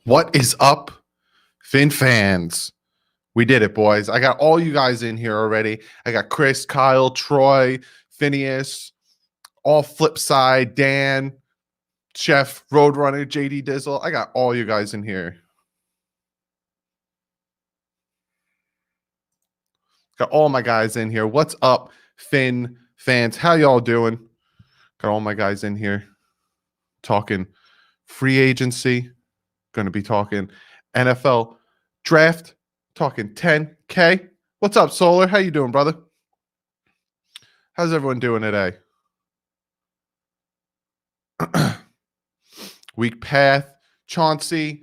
What is up, Fin fans? We did it, boys. I got all you guys in here already. I got Chris, Kyle, Troy, Phineas, all flip side, Dan, Chef, Roadrunner, JD Dizzle. I got all you guys in here. Got all my guys in here. What's up, Fin fans? How y'all doing? Got all my guys in here talking free agency. Going to be talking NFL draft, talking 10K. What's up, Solar? How you doing, brother? How's everyone doing today? Week Path, Chauncey,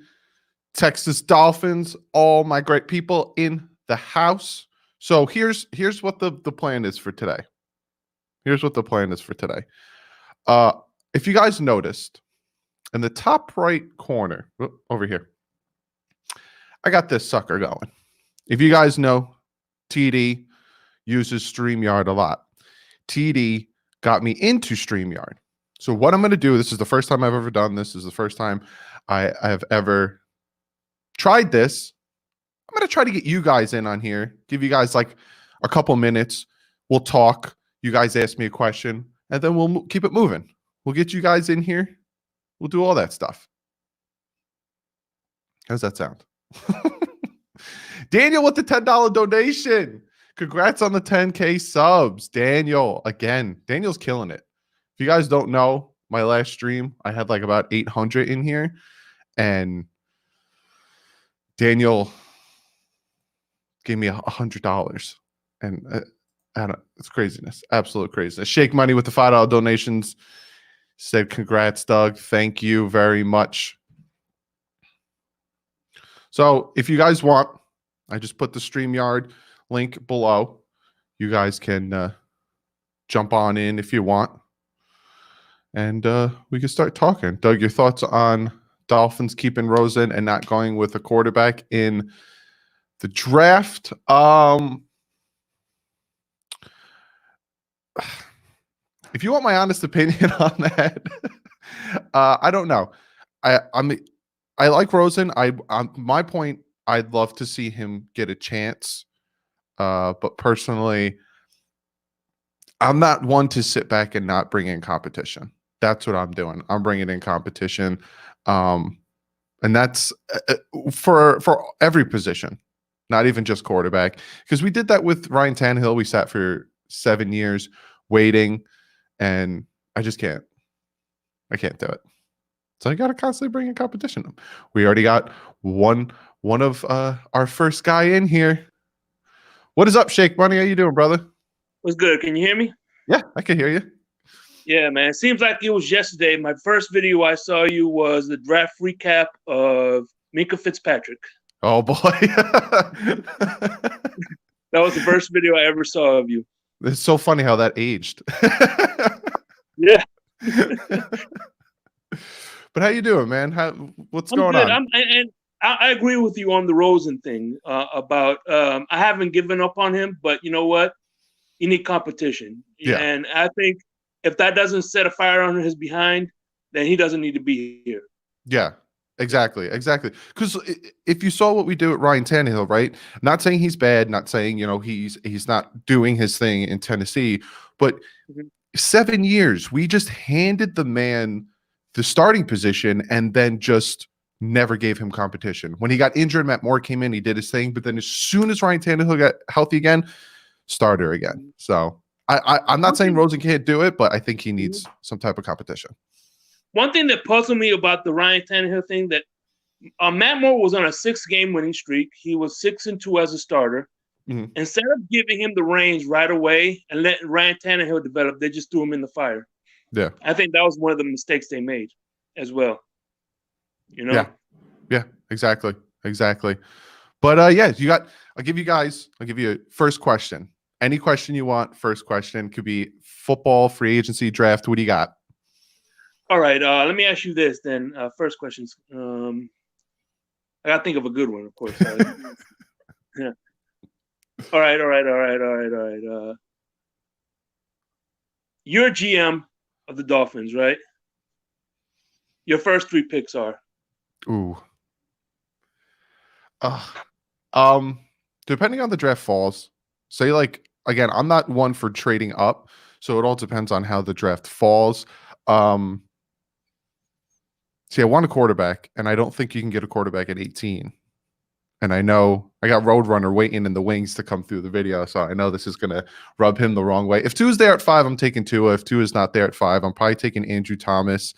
Texas Dolphins, all my great people in the house. So here's what the plan is for today. Here's what the plan is for today. If you guys noticed, in the top right corner, over here, I got this sucker going. If you guys know, TD uses StreamYard a lot. TD got me into StreamYard. So what I'm going to do, this is the first time I've ever done this. This is the first time I have ever tried this. I'm going to try to get you guys in on here, give you guys like a couple minutes. We'll talk. You guys ask me a question, and then we'll keep it moving. We'll get you guys in here. We'll do all that stuff. How's that sound? Daniel with the $10 donation. Congrats on the 10K subs. Daniel, again, Daniel's killing it. If you guys don't know, my last stream, I had like about 800 in here. And Daniel gave me $100. And I don't, it's craziness. Absolute craziness. Shake Money with the $5 donations said, congrats, Doug. Thank you very much. So if you guys want, I just put the StreamYard link below. You guys can jump on in if you want. And we can start talking. Doug, your thoughts on Dolphins keeping Rosen and not going with a quarterback in the draft? If you want my honest opinion on that, I don't know. I like Rosen. My point, I'd love to see him get a chance. But personally, I'm not one to sit back and not bring in competition. That's what I'm doing. I'm bringing in competition. And that's for every position, not even just quarterback. Because we did that with Ryan Tannehill. We sat for 7 years waiting, and I just can't. I can't do it. So I got to constantly bring in competition. We already got one of our first guy in here. What is up, Shake Money? How you doing, brother? What's good? Can you hear me? Yeah, I can hear you. Yeah, man. It seems like it was yesterday. My first video I saw you was the draft recap of Minka Fitzpatrick. Oh, boy. That was the first video I ever saw of you. It's so funny how that aged. Yeah. But how you doing, man? What's going good. on? I agree with you on the Rosen thing about I haven't given up on him, but you know what? You need competition. Yeah. And I think if that doesn't set a fire under his behind, then he doesn't need to be here. Yeah, exactly. Because if you saw what we do at Ryan Tannehill, right? Not saying he's bad, not saying, he's not doing his thing in Tennessee, but 7 years, we just handed the man the starting position and then just never gave him competition. When he got injured, Matt Moore came in, he did his thing, but then as soon as Ryan Tannehill got healthy again, starter again. So I'm not saying Rosen can't do it, but I think he needs some type of competition. One thing that puzzled me about the Ryan Tannehill thing, that Matt Moore was on a 6-game winning streak. He was 6-2 as a starter. Mm-hmm. Instead of giving him the reins right away and letting Ryan Tannehill develop, they just threw him in the fire. Yeah, I think that was one of the mistakes they made as well. Yeah, exactly. But yeah, I'll give you a first question. Any question you want, first question. Could be football, free agency, draft. What do you got? All right, let me ask you this then. First questions. I got to think of a good one, of course. Yeah. All right. You're GM of the Dolphins, right? Your first 3 picks are? Ooh. Depending on the draft falls, say like again, I'm not one for trading up, so it all depends on how the draft falls. See, I want a quarterback, and I don't think you can get a quarterback at 18. And I know I got Roadrunner waiting in the wings to come through the video, so I know this is going to rub him the wrong way. If 2 is there at 5, I'm taking Tua. If 2 is not there at 5, I'm probably taking Andrew Thomas.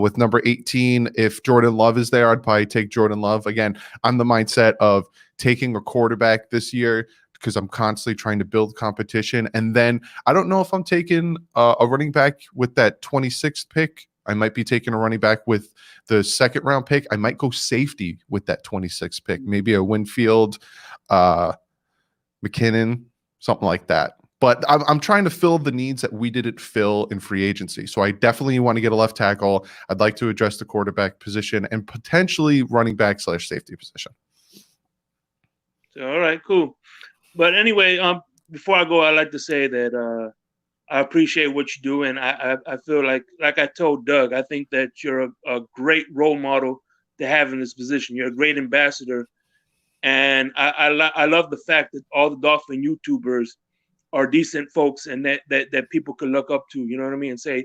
With number 18, if Jordan Love is there, I'd probably take Jordan Love. Again, I'm the mindset of taking a quarterback this year because I'm constantly trying to build competition. And then I don't know if I'm taking a running back with that 26th pick. I might be taking a running back with the 2nd round pick. I might go safety with that 26th pick, maybe a Winfield, McKinnon, something like that. But I'm trying to fill the needs that we didn't fill in free agency. So I definitely want to get a left tackle. I'd like to address the quarterback position and potentially running back / safety position. All right, cool. But anyway, before I go, I'd like to say that I appreciate what you do, and I feel like I told Doug, I think that you're a great role model to have in this position. You're a great ambassador, and I love the fact that all the Dolphin YouTubers are decent folks, and that people can look up to. You know what I mean? And say,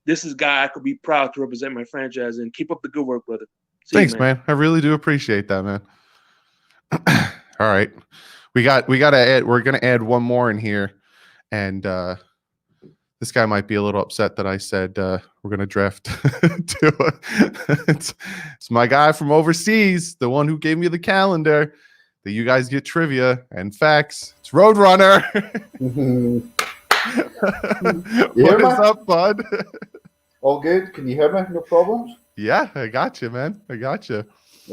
this is a guy I could be proud to represent my franchise. And keep up the good work, brother. Thanks, man. I really do appreciate that, man. All right, we got to add. We're gonna add one more in here, and this guy might be a little upset that I said we're going to draft Tua. It's my guy from overseas, the one who gave me the calendar that you guys get trivia and facts. It's Roadrunner. What is up, bud? All good. Can you hear me? No problems? Yeah, I got you, man. I got you.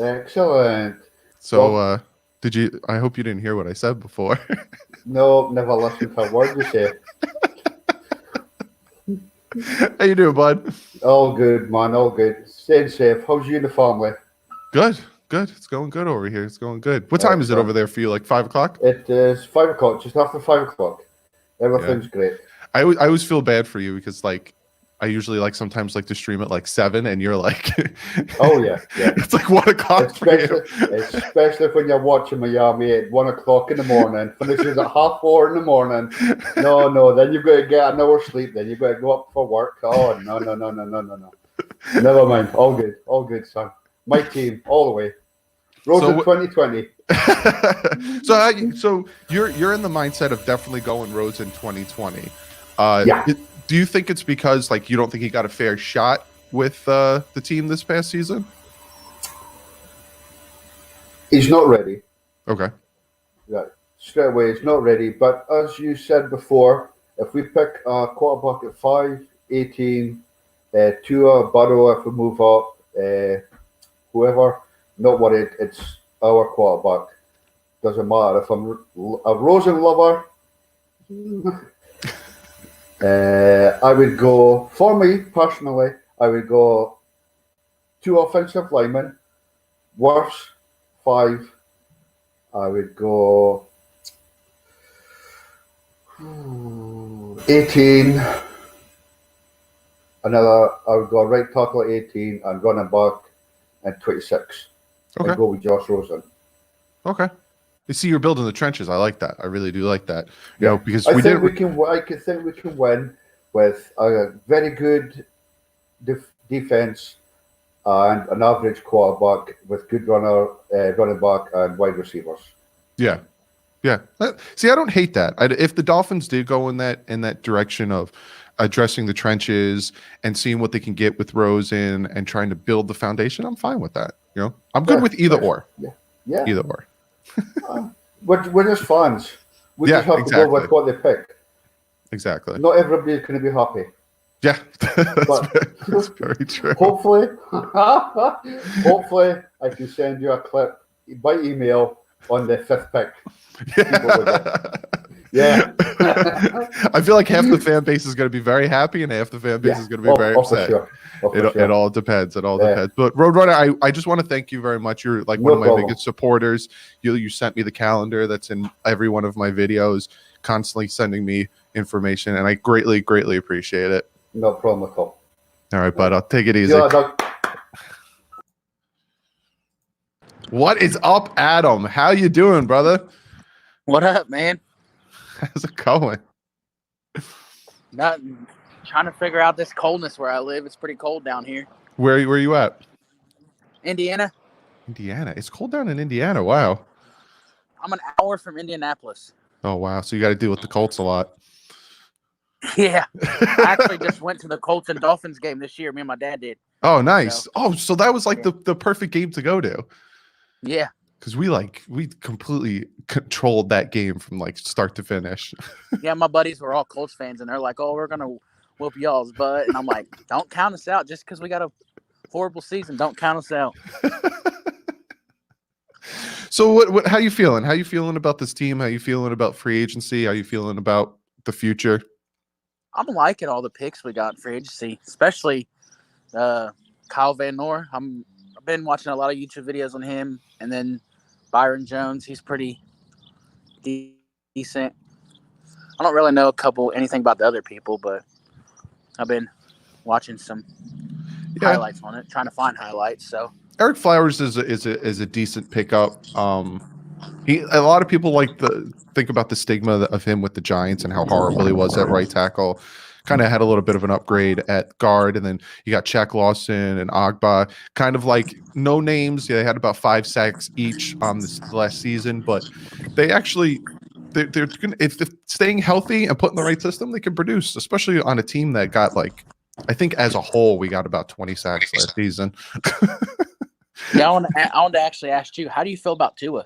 Excellent. So, I hope you didn't hear what I said before. No, never listened to a word you say. How you doing, bud? All good, man. All good. Staying safe. How's you and the family? Good. It's going good over here. It's going good. What time is it over there for you? Like 5 o'clock? It is 5 o'clock, just after 5 o'clock. Everything's great. I always feel bad for you because like I usually sometimes like to stream at like 7 and you're like oh yeah. It's like 1 o'clock especially when you're watching Miami at 1 o'clock in the morning, finishes at 4:30 in the morning. No, then you've got to get an hour's sleep, then you've got to go up for work. Oh no. Never mind. All good, son. My team, all the way. Rosen 2020. So you're in the mindset of definitely going Rosen 2020. Yeah. Do you think it's because like you don't think he got a fair shot with the team this past season? He's not ready. Okay. Yeah, straight away, he's not ready. But as you said before, if we pick a quarterback at 5, 18, Tua, Burrow, if we move up, whoever, not worried. It's our quarterback. Doesn't matter if I'm a Rosen lover. I would go, for me personally, I would go 2 offensive linemen, worse 5. I would go 18. I would go right tackle at 18 and running back at 26. Okay. I'd go with Josh Rosen. Okay. You see, you're building the trenches. I like that. I really do like that. You know, because I think we can win with a very good defense and an average quarterback with good running back and wide receivers. Yeah. See, I don't hate that. If the Dolphins did go in that direction of addressing the trenches and seeing what they can get with Rosen and trying to build the foundation, I'm fine with that. You know, I'm good with either or. Yeah. Either or. We're just fans. We just have to go with what they pick. Exactly. Not everybody's going to be happy. Yeah, that's very true. Hopefully, I can send you a clip by email on the 5th pick. Yeah. I feel like half the fan base is going to be very happy and half the fan base is going to be very upset. For sure. It all depends. Depends. But Roadrunner, I just want to thank you very much. You're like one of my biggest supporters. You sent me the calendar that's in every one of my videos, constantly sending me information, and I greatly, greatly appreciate it. No problem at all. All right, bud. I'll take it easy. What is up, Adam? How you doing, brother? What up, man? How's it going? Nothing. Trying to figure out this coldness where I live. It's pretty cold down here. Where you at? Indiana. Indiana. It's cold down in Indiana. Wow. I'm an hour from Indianapolis. Oh, wow. So you got to deal with the Colts a lot. Yeah. I actually just went to the Colts and Dolphins game this year. Me and my dad did. Oh, nice. So, So that was like yeah. the perfect game to go to. Yeah. Because we completely controlled that game from like start to finish. Yeah, my buddies were all Colts fans, and they're like, "Oh, we're gonna whoop y'all's butt," and I'm like, "Don't count us out just because we got a horrible season. Don't count us out." So what? How you feeling? How you feeling about this team? How you feeling about free agency? How you feeling about the future? I'm liking all the picks we got in free agency, especially Kyle Van Noor. I've been watching a lot of YouTube videos on him, and then Byron Jones. He's pretty decent. I don't really know anything about the other people, but I've been watching some highlights on it, trying to find highlights. So Eric Flowers is a decent pickup. A lot of people think about the stigma of him with the Giants and how horrible he was at right tackle. Kind of had a little bit of an upgrade at guard, and then you got Czech Lawson and Agba, kind of like no names. Yeah, they had about 5 sacks each on this last season, but they actually they're gonna, if they're staying healthy and put in the right system, they can produce, especially on a team that got I think as a whole we got about 20 sacks last season. Yeah, I want to actually ask you, how do you feel about Tua?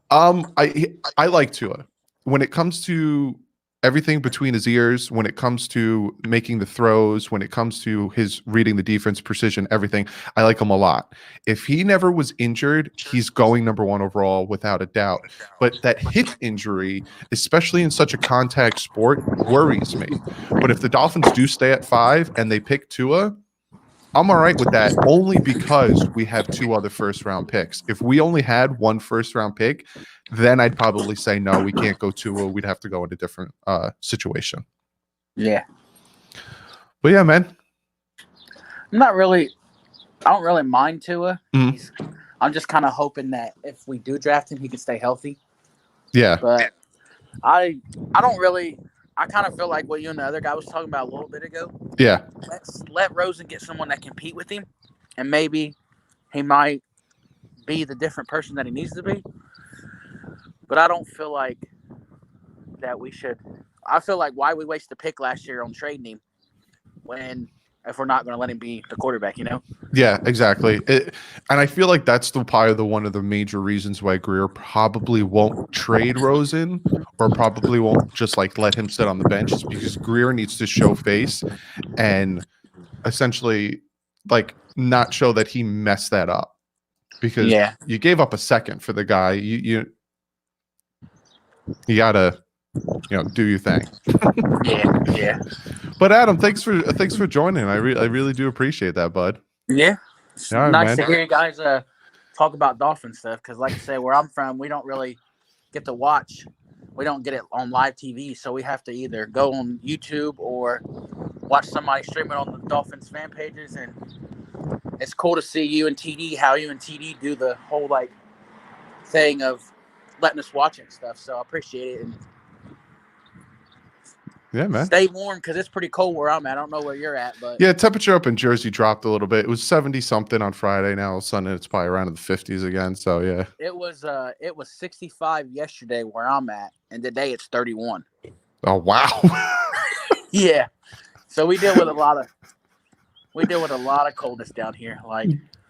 I like Tua when it comes to everything between his ears, when it comes to making the throws, when it comes to his reading the defense, precision, everything. I like him a lot. If he never was injured, he's going number 1 overall without a doubt. But that hip injury, especially in such a contact sport, worries me. But if the Dolphins do stay at 5 and they pick Tua, I'm all right with that, only because we have 2 other first-round picks. If we only had 1 first-round pick, then I'd probably say, no, we can't go Tua. We'd have to go in a different situation. Yeah. But yeah, man. I don't really mind Tua. Mm-hmm. I'm just kind of hoping that if we do draft him, he can stay healthy. Yeah. But I kind of feel like what you and the other guy was talking about a little bit ago. Yeah. Let's let Rosen get someone that compete with him, and maybe he might be the different person that he needs to be. But I don't feel like that we should. I feel like why we waste the pick last year on trading him if we're not going to let him be the quarterback, you know? Yeah, exactly. And I feel like that's probably one of the major reasons why Greer probably won't trade Rosen, or probably won't just let him sit on the bench, is because Greer needs to show face and essentially not show that he messed that up, because you gave up a second for the guy. You gotta do your thing. Yeah. But Adam, thanks for joining. I really do appreciate that, bud. Yeah. It's All right, nice man. to hear you guys talk about Dolphin stuff, because like I say, where I'm from, we don't really get to watch. We don't get it on live TV, so we have to either go on YouTube or watch somebody stream it on the Dolphins fan pages. And it's cool to see how you and TD do the whole thing of letting us watch it and stuff. So I appreciate it. And yeah, man. Stay warm, because it's pretty cold where I'm at. I don't know where you're at, but yeah, temperature up in Jersey dropped a little bit. It was 70 something on Friday. Now all of a sudden it's probably around in the 50s again. So yeah, it was 65 yesterday where I'm at, and today it's 31. Oh wow. Yeah, so we deal with a lot of coldness down here.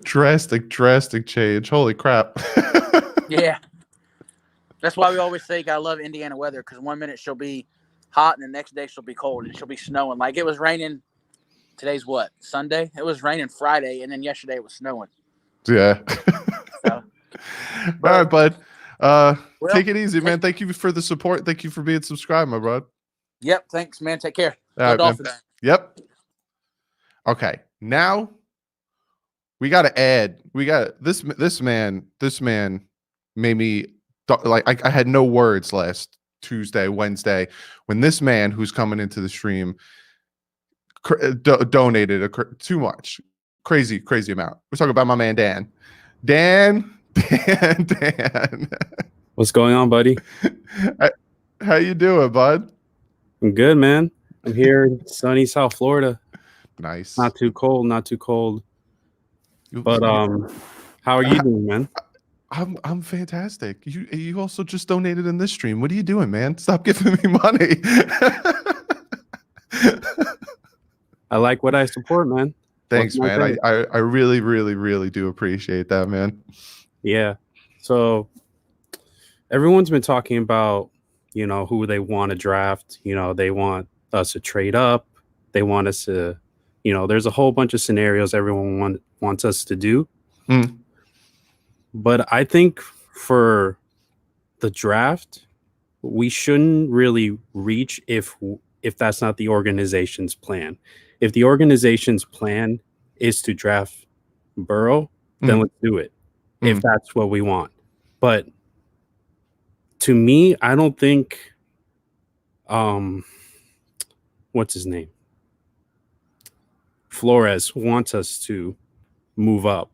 Drastic change. Holy crap. Yeah, that's why we always say you gotta love Indiana weather, because 1 minute she'll be hot and the next day she'll be cold and she'll be snowing. It was raining. Today's what? Sunday? It was raining Friday, and then yesterday it was snowing. Yeah. So, all right, bud. Take it easy, man. Thank you for the support. Thank you for being subscribed, my bud. Yep. Thanks, man. Take care. All right, Dolphins. man. Yep. Okay. Now we got to add. We got this man made me I had no words last Tuesday, Wednesday, when this man who's coming into the stream donated too much, crazy amount. We're talking about my man Dan. Dan. Dan. What's going on, buddy? How you doing, bud? I'm good, man. I'm here in sunny South Florida. Nice. Not too cold, not too cold. But how are you doing, man? I'm fantastic. You also just donated in this stream. What are you doing, man? Stop giving me money. I like what I support, man. Thanks, man. I really, really, really do appreciate that, man. Yeah. So everyone's been talking about, who they want to draft. They want us to trade up. They want us to, there's a whole bunch of scenarios everyone wants us to do. Mm. But I think for the draft, we shouldn't really reach if that's not the organization's plan. If the organization's plan is to draft Burrow, then let's do it. If that's what we want. But to me, I don't think what's his name? Flores wants us to move up.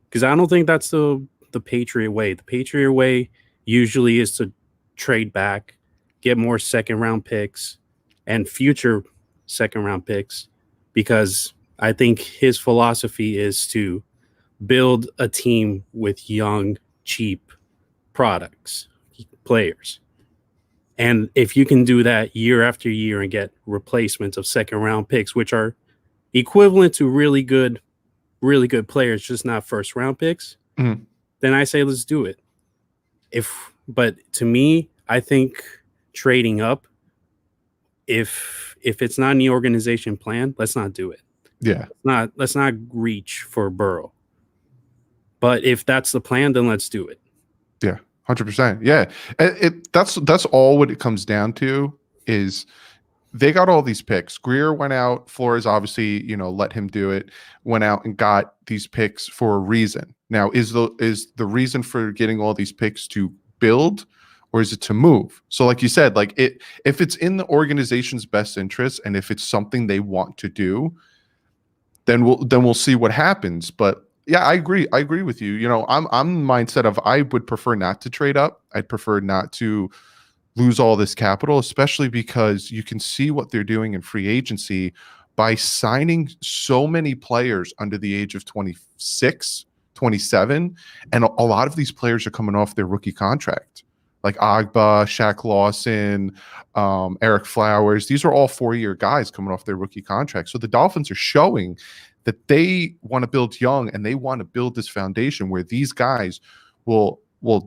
Because I don't think that's the Patriot way. The Patriot way usually is to trade back, get more second-round picks and future second-round picks, because I think his philosophy is to build a team with young, cheap players. And if you can do that year after year and get replacements of second-round picks, which are equivalent to really good players, just not first-round picks, then I say let's do it. But to me, I think trading up, if it's not in the organization plan, let's not do it. Yeah. Let's not reach for Burrow. But if that's the plan, then let's do it. Yeah, 100%. Yeah, that's all what it comes down to is they got all these picks. Greer went out. Flores obviously, let him do it. Went out and got these picks for a reason. Now, is the reason for getting all these picks to build, or is it to move? So, like you said, if it's in the organization's best interest and if it's something they want to do, then we'll see what happens. But yeah, I agree. I agree with you. I'm the mindset of I would prefer not to trade up. I'd prefer not to lose all this capital, especially because you can see what they're doing in free agency by signing so many players under the age of 26, 27. And a lot of these players are coming off their rookie contract, like Agba, Shaq Lawson, Eric Flowers. These are all 4-year guys coming off their rookie contract. So the Dolphins are showing that they want to build young and they want to build this foundation where these guys will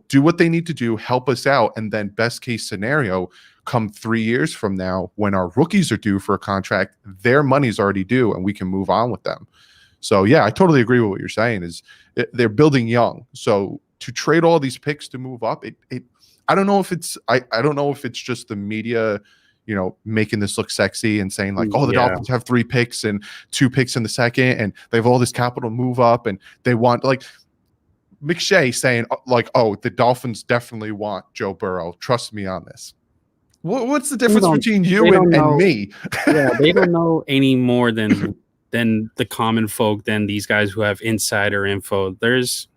do what they need to do, help us out, and then best case scenario, come 3 years from now when our rookies are due for a contract, their money's already due and we can move on with them. So yeah, I totally agree with what you're saying is they're building young. So to trade all these picks to move up, I don't know if it's I don't know if it's just the media, making this look sexy and saying like, oh, the Dolphins have 3 picks and 2 picks in the second and they have all this capital to move up and they want like McShay saying like, oh, the Dolphins definitely want Joe Burrow. Trust me on this. What's the difference between you and me? Yeah, they don't know any more than the common folk, than these guys who have insider info. There's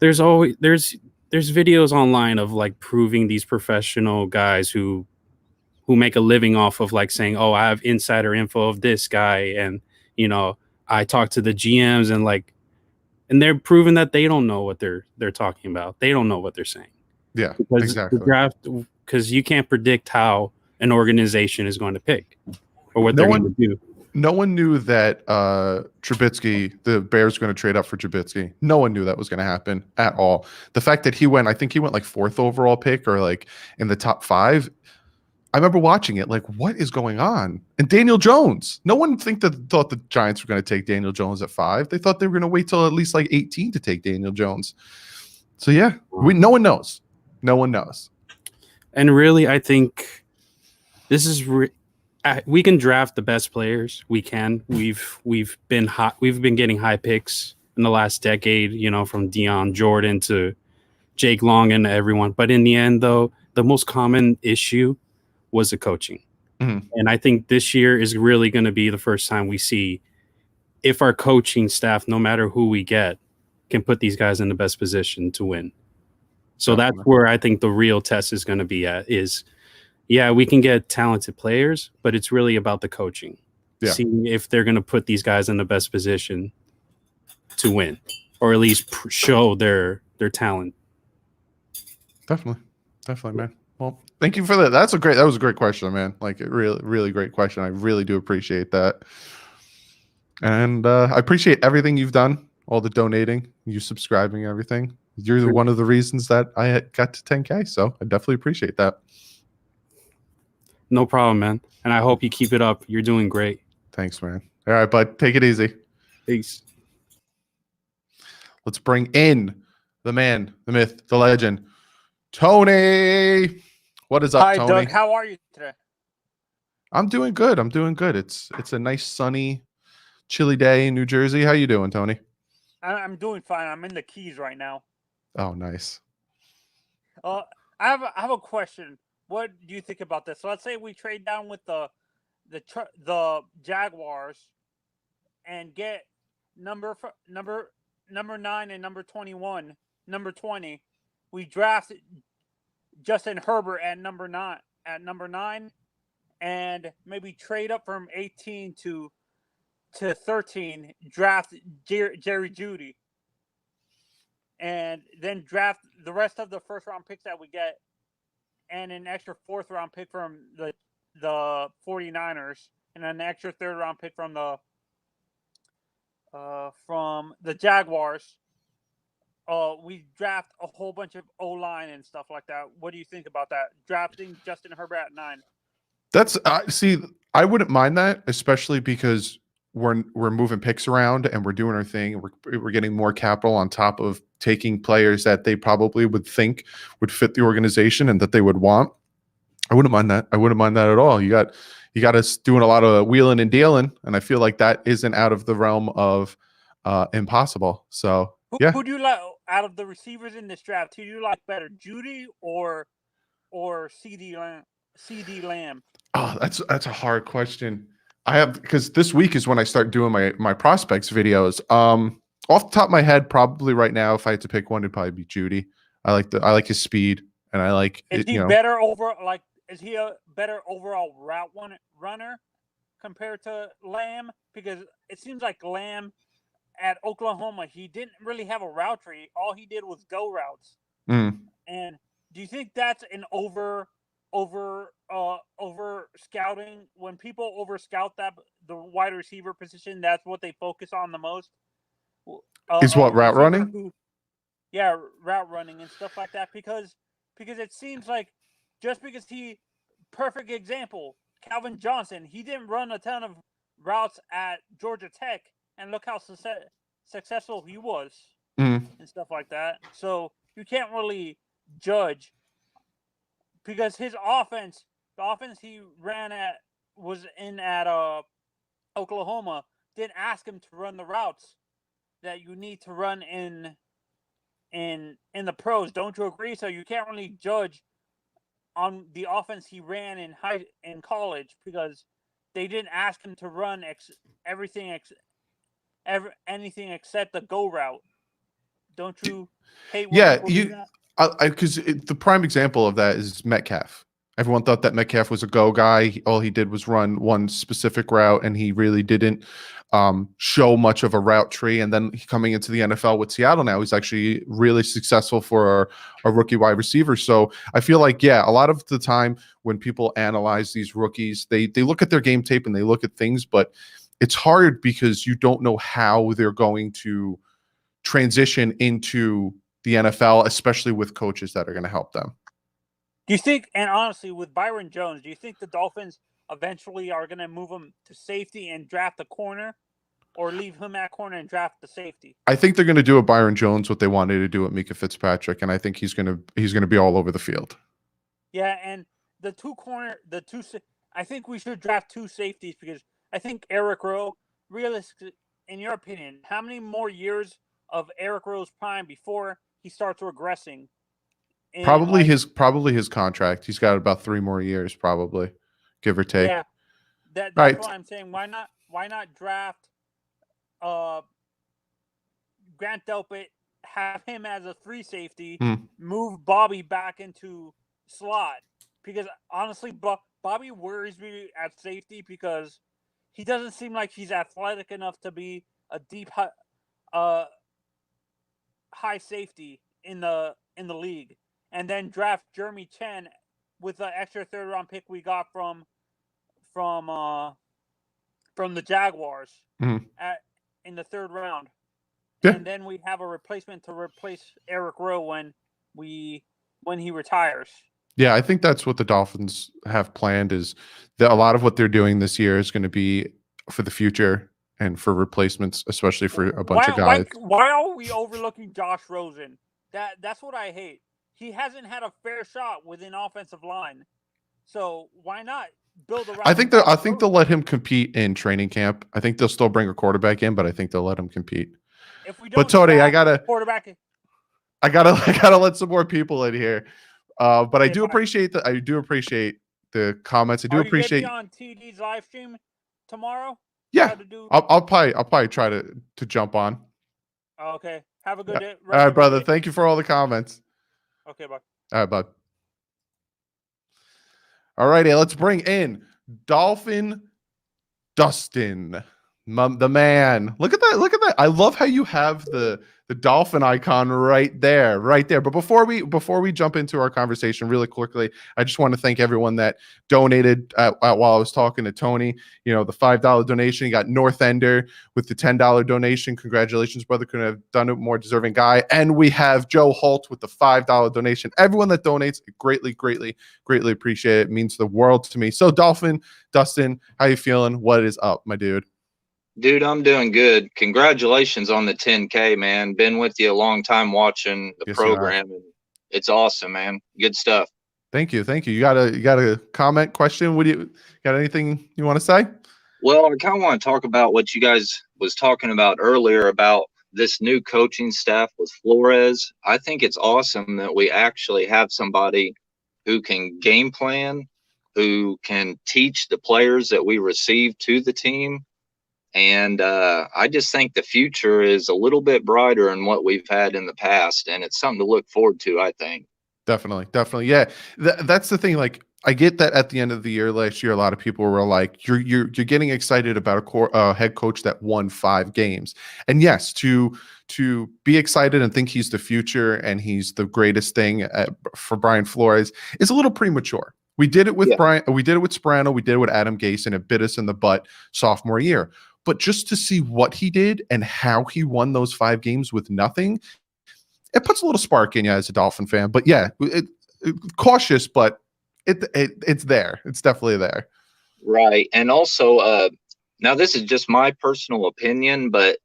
videos online of like proving these professional guys who make a living off of like saying, oh, I have insider info of this guy, and I talk to the GMs and they're proving that they don't know what they're talking about. They don't know what they're saying. Yeah, because exactly. The draft, because you can't predict how an organization is going to pick or what they're going to do. No one knew that Trubisky, the Bears, were going to trade up for Trubisky. No one knew that was going to happen at all. The fact that I think he went like 4th overall pick or like in the top 5. I remember watching it like, what is going on? And Daniel Jones. No one thought the Giants were going to take Daniel Jones at 5. They thought they were going to wait till at least like 18 to take Daniel Jones. So yeah, no one knows. No one knows. And really, I think this is we can draft the best players. We can. We've been hot. We've been getting high picks in the last decade. From Deion Jordan to Jake Long and everyone. But in the end, though, the most common issue was the coaching. Mm-hmm. And I think this year is really going to be the first time we see if our coaching staff, no matter who we get, can put these guys in the best position to win. So that's where I think the real test is going to be at is, yeah, we can get talented players, but it's really about the coaching. Yeah. Seeing if they're going to put these guys in the best position to win, or at least show their talent. Definitely, man. Well, thank you for that. That was a great question, man. Like, a really great question. I really do appreciate that. And I appreciate everything you've done, all the donating, you subscribing, everything. You're one of the reasons that I got to 10K. So I definitely appreciate that. No problem, man. And I hope you keep it up. You're doing great. Thanks, man. All right, bud. Take it easy. Peace. Let's bring in the man, the myth, the legend, Tony. What is up, Hi, Tony? Doug. How are you today? I'm doing good. It's a nice, sunny, chilly day in New Jersey. How you doing, Tony? I'm doing fine. I'm in the Keys right now. Oh, nice. I have a question. What do you think about this? So let's say we trade down with the Jaguars and get number 9 and number 21, number 20. We draft Justin Herbert at number 9, and maybe trade up from 18 to 13, draft Jerry Jeudy, and then draft the rest of the first round picks that we get, and an extra 4th round pick from the 49ers, and an extra 3rd round pick from the Jaguars. We draft a whole bunch of O-line and stuff like that. What do you think about that? Drafting Justin Herbert at 9. That's see, I wouldn't mind that, especially because we're moving picks around and we're doing our thing. We're getting more capital on top of taking players that they probably would think would fit the organization and that they would want. I wouldn't mind that. I wouldn't mind that at all. You got us doing a lot of wheeling and dealing, and I feel like that isn't out of the realm of impossible. So yeah. Who do you like out of the receivers in this draft? Who do you like better, Jeudy or CD Lamb? Oh, that's a hard question. Because this week is when I start doing my prospects videos. Off the top of my head, probably right now, if I had to pick one, it'd probably be Jeudy. I like his speed, and I like. Is he better Is he a better overall route runner compared to Lamb? Because it seems like Lamb at Oklahoma, he didn't really have a route tree. All he did was go routes. And do you think that's an over scouting? When people over scout the wide receiver position, that's what they focus on the most. Is what, route running? Yeah, route running and stuff like that. Because it seems like just because perfect example, Calvin Johnson, he didn't run a ton of routes at Georgia Tech, and look how successful he was and stuff like that. So you can't really judge, because his offense, the offense he ran at Oklahoma, didn't ask him to run the routes that you need to run in the pros. Don't you agree? So you can't really judge on the offense he ran in college, because they didn't ask him to run anything except the go route. Don't you hate when people do that? Because the prime example of that is Metcalf. Everyone thought that Metcalf was a go guy. All he did was run one specific route, and he really didn't show much of a route tree. And then coming into the NFL with Seattle now, he's actually really successful for a rookie wide receiver. So I feel like, yeah, a lot of the time when people analyze these rookies, they look at their game tape and they look at things, but it's hard because you don't know how they're going to transition into the NFL, especially with coaches that are going to help them. Do you think, and honestly, with Byron Jones, do you think the Dolphins eventually are going to move him to safety and draft the corner, or leave him at corner and draft the safety? I think they're going to do at Byron Jones what they wanted to do at Mika Fitzpatrick, and I think he's going to be all over the field. Yeah, and I think we should draft 2 safeties, because I think Eric Rowe, realistically, in your opinion, how many more years of Eric Rowe's prime before he starts regressing? Probably his contract. He's got about 3 more years, probably, give or take. Yeah, that's right. Why I'm saying why not draft Grant Delpit have him as a free safety, Mm. move Bobby back into slot, because honestly, Bobby worries me at safety because he doesn't seem like he's athletic enough to be a deep high safety in the league. And then draft Jeremy Chen with the extra third round pick we got from the Jaguars Mhm. in the third round. Yeah. And then we have a replacement to replace Eric Rowe when he retires. Yeah, I think that's what the Dolphins have planned, is that a lot of what they're doing this year is going to be for the future and for replacements, especially for a bunch of guys. Why are we overlooking Josh Rosen? That's what I hate. He hasn't had a fair shot within offensive line. So why not build around I think Josh they'll Rosen? let him compete in training camp. I think they'll still bring a quarterback in, but I think they'll let him compete. If we But don't Tony, I draft gotta quarterback, I gotta let some more people in here. But I Okay, do fine. appreciate the comments. I do are you gonna appreciate. be on TD's live stream tomorrow? Yeah, Try to do. I'll probably try to jump on. Okay. Have a good day. All right, Rest of your brother. day. Thank you for all the comments. Okay, bye. All right, bud. All righty, let's bring in Dolphin Dustin, the man. Look at that! Look at that! I love how you have the dolphin icon right there, right there. But before we jump into our conversation, really quickly, I just want to thank everyone that donated while I was talking to Tony. You know, the $5 donation. You got North Ender with the $10 donation. Congratulations, brother! Couldn't have done it, more deserving guy. And we have Joe Holt with the $5 donation. Everyone that donates, greatly appreciate it. It means the world to me. So, Dolphin Dustin, how you feeling? What is up, my dude? Dude, I'm doing good. Congratulations on the 10K, man. Been with you a long time watching the Yes, program, and it's awesome, man. Good stuff. Thank you. You got a comment, question? What do you got? Anything you want to say? Well, I kind of want to talk about what you guys was talking about earlier about this new coaching staff with Flores. I think it's awesome that we actually have somebody who can game plan, who can teach the players that we receive to the team. And I just think the future is a little bit brighter than what we've had in the past. And it's something to look forward to, I think. Definitely. Yeah. That's the thing. Like, I get that at the end of the year last year, a lot of people were like, you're getting excited about a head coach that won 5 games. And yes, to be excited and think he's the future and he's the greatest thing for Brian Flores is a little premature. We did it with Brian. We did it with Sperano. We did it with Adam Gase, and it bit us in the butt sophomore year. But just to see what he did and how he won those 5 games with nothing, it puts a little spark in you as a Dolphin fan. But yeah, cautious, but it's there. It's definitely there. Right. And also, now this is just my personal opinion, but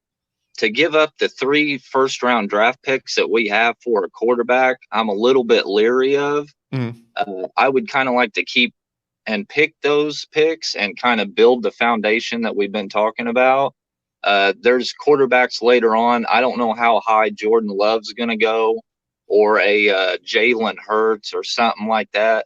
to give up the 3 first-round draft picks that we have for a quarterback, I'm a little bit leery of. I would kind of like to keep and pick those picks and kind of build the foundation that we've been talking about. There's quarterbacks later on. I don't know how high Jordan Love's going to go, or a Jalen Hurts or something like that.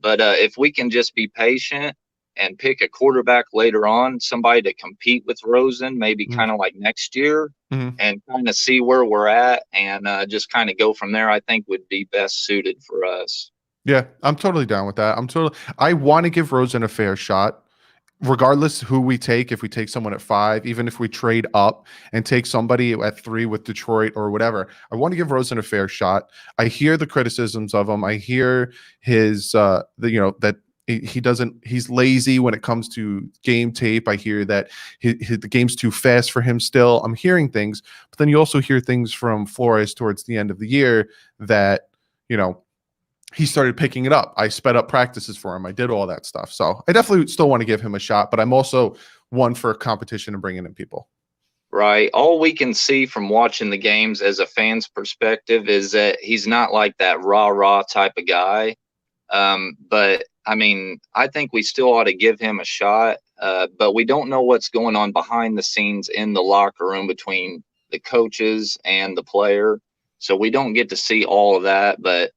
But if we can just be patient and pick a quarterback later on, somebody to compete with Rosen, maybe kind of like next year, and kind of see where we're at and just kind of go from there, I think would be best suited for us. Yeah, I'm totally down with that. I want to give Rosen a fair shot, regardless who we take. If we take someone at 5, even if we trade up and take somebody at 3 with Detroit or whatever, I want to give Rosen a fair shot. I hear the criticisms of him. I hear his, that he's lazy when it comes to game tape. I hear that the game's too fast for him still. I'm hearing things, but then you also hear things from Flores towards the end of the year that, he started picking it up. I sped up practices for him. I did all that stuff. So I definitely still want to give him a shot, but I'm also one for competition and bringing in people. Right. All we can see from watching the games as a fan's perspective is that he's not like that rah-rah type of guy. But I mean, I think we still ought to give him a shot. But we don't know what's going on behind the scenes in the locker room between the coaches and the player. So we don't get to see all of that. But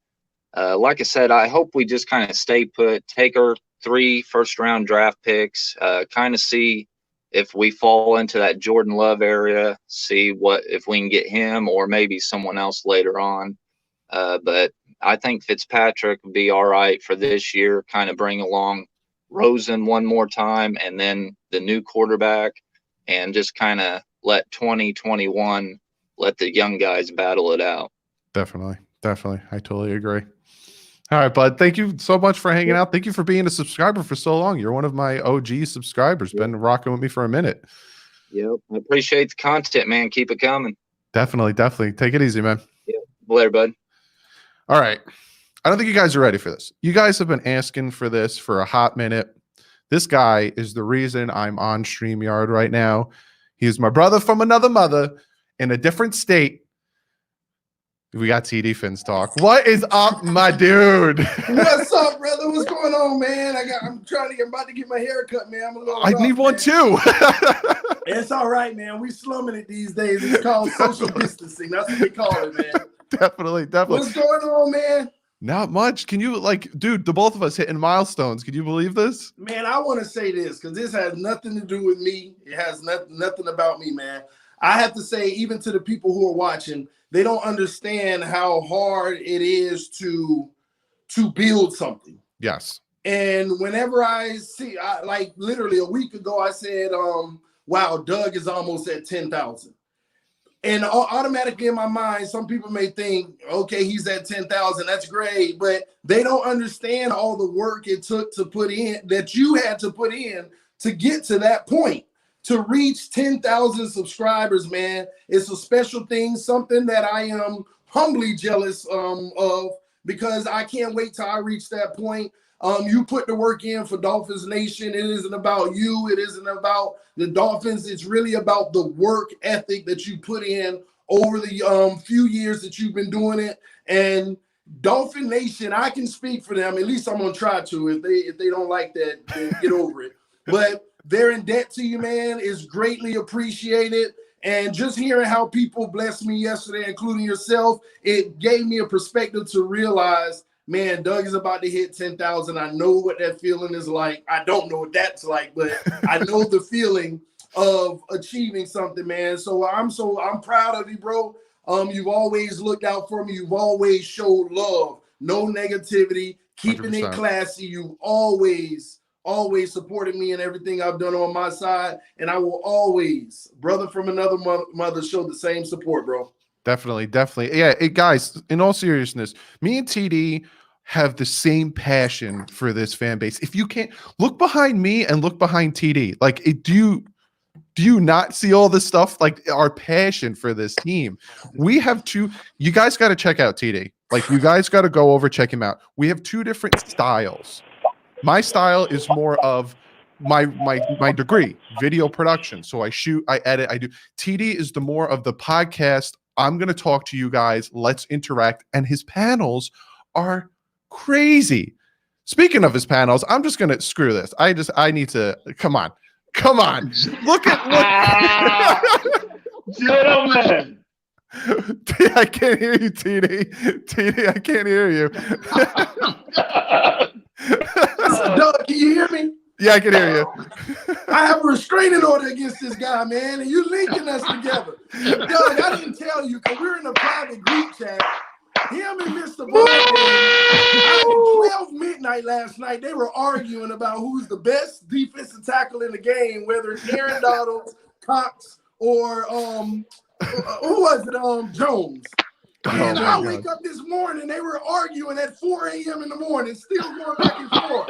like I said, I hope we just kind of stay put, take our 3 first-round draft picks, kind of see if we fall into that Jordan Love area, see what if we can get him or maybe someone else later on. But I think Fitzpatrick would be all right for this year, kind of bring along Rosen one more time and then the new quarterback, and just kind of let 2021 let the young guys battle it out. Definitely. I totally agree. All right, bud. Thank you so much for hanging out. Thank you for being a subscriber for so long. You're one of my OG subscribers. Been rocking with me for a minute. Yep. I appreciate the content, man. Keep it coming. Definitely. Take it easy, man. Yep. Later, bud. All right. I don't think you guys are ready for this. You guys have been asking for this for a hot minute. This guy is the reason I'm on StreamYard right now. He is my brother from another mother in a different state. We got TD Fins talk. What is up, my dude? What's up, brother? What's going on, man? I'm about to get my hair cut, man. I'm a little I rough, need one man. too. It's all right, man. We slumming it these days. It's called social distancing. That's what we call it, man. Definitely. What's going on, man? Not much. Can you dude, the both of us hitting milestones. Can you believe this? Man, I want to say this because this has nothing to do with me. It has nothing about me, man. I have to say, even to the people who are watching, they don't understand how hard it is to build something. Yes. And whenever I see, like literally a week ago, I said, wow, Doug is almost at 10,000. And automatically in my mind, some people may think, okay, he's at 10,000. That's great. But they don't understand all the work it took to put in, that you had to put in to get to that point. To reach 10,000 subscribers, man, it's a special thing, something that I am humbly jealous of, because I can't wait till I reach that point. You put the work in for Dolphins Nation. It isn't about you. It isn't about the Dolphins. It's really about the work ethic that you put in over the few years that you've been doing it. And Dolphin Nation, I can speak for them. At least I'm gonna try to. If they don't like that, then get over it. But they're in debt to you, man. Is greatly appreciated. And just hearing how people blessed me yesterday, including yourself, it gave me a perspective to realize, man, Doug is about to hit 10,000. I know what that feeling is like. I don't know what that's like, but I know the feeling of achieving something, man. So I'm proud of you, bro. You've always looked out for me. You've always showed love, no negativity, keeping 100%. It classy. You've always supported me in everything I've done on my side, and I will always, brother from another mother, show the same support, bro. Definitely. Yeah, guys, in all seriousness, me and TD have the same passion for this fan base. If you can't look behind me and look behind TD, like, do you not see all this stuff? Like, our passion for this team. We have you guys got to check out TD. Like, you guys got to go over, check him out. We have two different styles. My style is more of my degree, video production. So I shoot, I edit, I do. TD is the more of the podcast. I'm going to talk to you guys. Let's interact. And his panels are crazy. Speaking of his panels, I'm just going to screw this. I need to, come on. Look. Gentlemen. I can't hear you, TD, I can't hear you. Doug, can you hear me? Yeah, I can hear you. I have a restraining order against this guy, man, and you linking us together. Doug, I didn't tell you because we're in a private group chat. Him and Mr. Broadway, at 12 midnight last night, they were arguing about who's the best defensive tackle in the game, whether it's Aaron Donald, Cox, or who was it? Jones. And I wake up this morning, they were arguing at 4 a.m. in the morning, still going back and forth.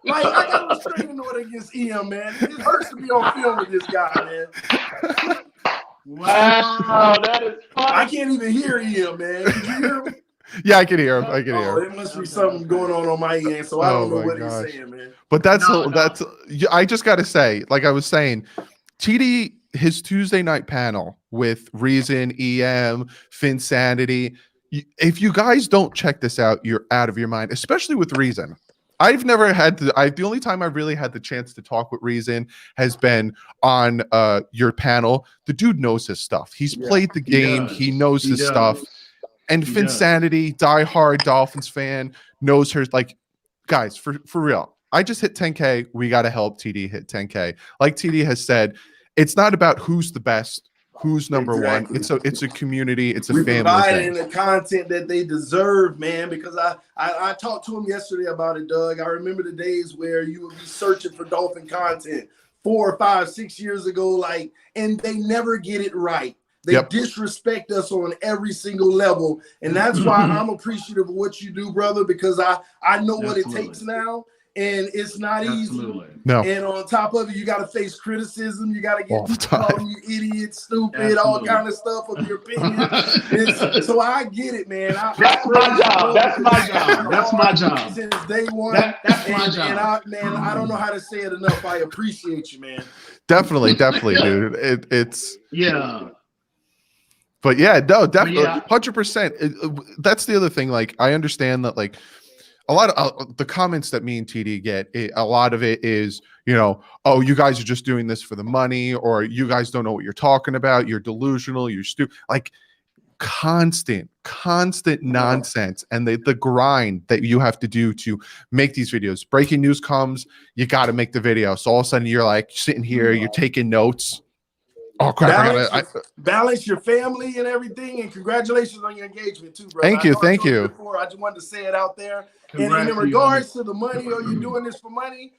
Like, I got a restraining order against EM, man. It hurts to be on film with this guy, man. Wow, that is funny. I can't even hear EM, man. Did you hear him? Yeah, I can hear him. There must be something going on my end, so I don't know what he's saying, man. But that's I just got to say, like I was saying, TD, his Tuesday night panel with Reason, EM, Finsanity. If you guys don't check this out, you're out of your mind, especially with Reason. I've never had the only time I really had the chance to talk with Reason has been on your panel. The dude knows his stuff. He's played the game. He knows his stuff. And Finsanity, diehard Dolphins fan, knows her. Like, guys, for real, I just hit 10K. We got to help TD hit 10K. Like TD has said, it's not about who's the best, who's number one. It's a community. It's a we family providing thing. the content that they deserve, man. Because I talked to him yesterday about it, Doug. I remember the days where you would be searching for Dolphin content 4 or 5, 6 years ago, like, and they never get it right. They disrespect us on every single level. And that's why I'm appreciative of what you do, brother, because I know what it takes now. And it's not easy. No. And on top of it, you got to face criticism. You got to get people calling you idiot, stupid, all kind of stuff of your opinion. So I get it, man. That's my job. That's my job. That's my job. Since day one. That's my job. And I don't know how to say it enough. I appreciate you, man. Definitely, dude. It's But yeah, no, definitely, 100%. That's the other thing. Like, I understand that, like, a lot of the comments that me and TD get, a lot of it is, you know, oh, you guys are just doing this for the money, or you guys don't know what you're talking about. You're delusional. You're stupid. Like, constant nonsense. And the grind that you have to do to make these videos. Breaking news comes, you got to make the video. So all of a sudden you're like sitting here, you're taking notes. Oh crap! Balance your family and everything, and congratulations on your engagement too, bro. Thank you. Before, I just wanted to say it out there. And in regards to the money, are you doing this for money?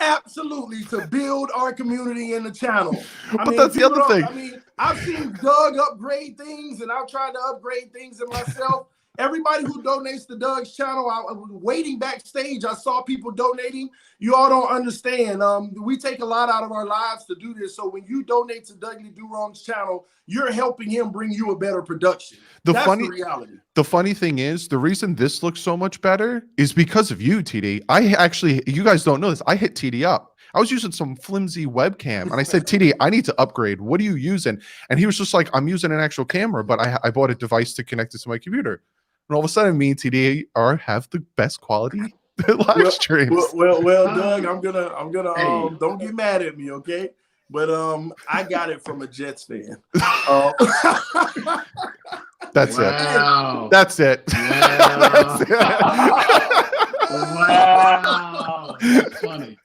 Absolutely, to build our community and the channel. But that's the other thing. I mean, I've seen Doug upgrade things, and I've tried to upgrade things in myself. Everybody who donates to Doug's channel, I was waiting backstage. I saw people donating. You all don't understand. We take a lot out of our lives to do this. So when you donate to DouglieDoWrong's channel, you're helping him bring you a better production. That's the reality. The funny thing is, the reason this looks so much better is because of you, TD. You guys don't know this. I hit TD up. I was using some flimsy webcam, and I said, TD, I need to upgrade. What are you using? And he was just like, I'm using an actual camera, but I bought a device to connect it to my computer. And all of a sudden, me and TD have the best quality live streams. Well, Doug, I'm gonna don't get mad at me, okay? But I got it from a Jets fan. That's wow. it. That's it. Wow. That's it. Wow. That's funny.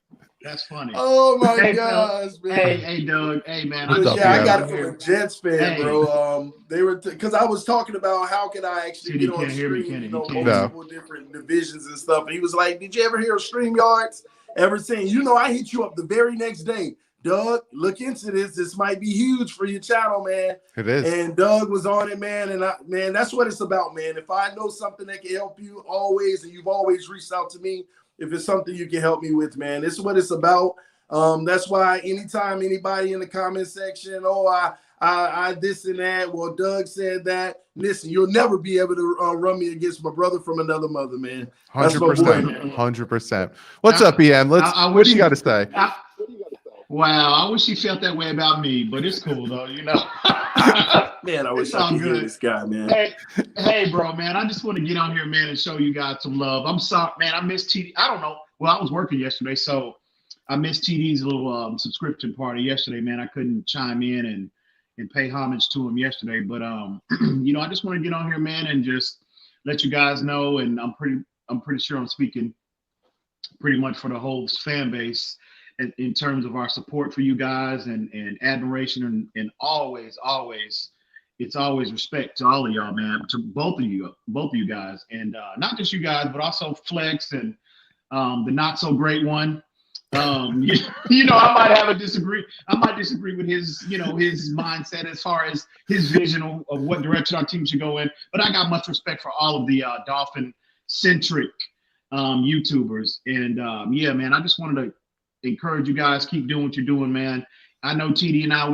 That's funny. Oh my gosh, man. Hey, Doug. Hey, man. I got it from a Jets fan, bro. They were because I was talking about how can I actually get on stream, multiple different divisions and stuff. And he was like, "Did you ever hear of StreamYards? Ever seen?" You know, I hit you up the very next day. Doug, look into this. This might be huge for your channel, man. It is. And Doug was on it, man. And man, that's what it's about, man. If I know something that can help you always, and you've always reached out to me, if it's something you can help me with, man, this is what it's about. That's why anytime anybody in the comment section, I this and that, well, Doug said that. Listen, you'll never be able to run me against my brother from another mother, man. 100%. 100%. What's up, EM? What do you got to say? Wow, I wish he felt that way about me, but it's cool though, you know. Man, I wish I could hear this guy, man. Hey, bro, man, I just want to get on here, man, and show you guys some love. I'm sorry, man, I missed TD. I don't know. Well, I was working yesterday, so I missed TD's little subscription party yesterday, man. I couldn't chime in and pay homage to him yesterday, but you know, I just want to get on here, man, and just let you guys know. And I'm pretty sure I'm speaking pretty much for the whole fan base in terms of our support for you guys and admiration and always it's always respect to all of y'all, man, to both of you guys, and not just you guys, but also Flex and the not so great one. You know, I might disagree with his, you know, his mindset as far as his vision of what direction our team should go in. But I got much respect for all of the Dolphin centric YouTubers. And yeah, man, I just wanted to encourage you guys, keep doing what you're doing, man. I know TD and I,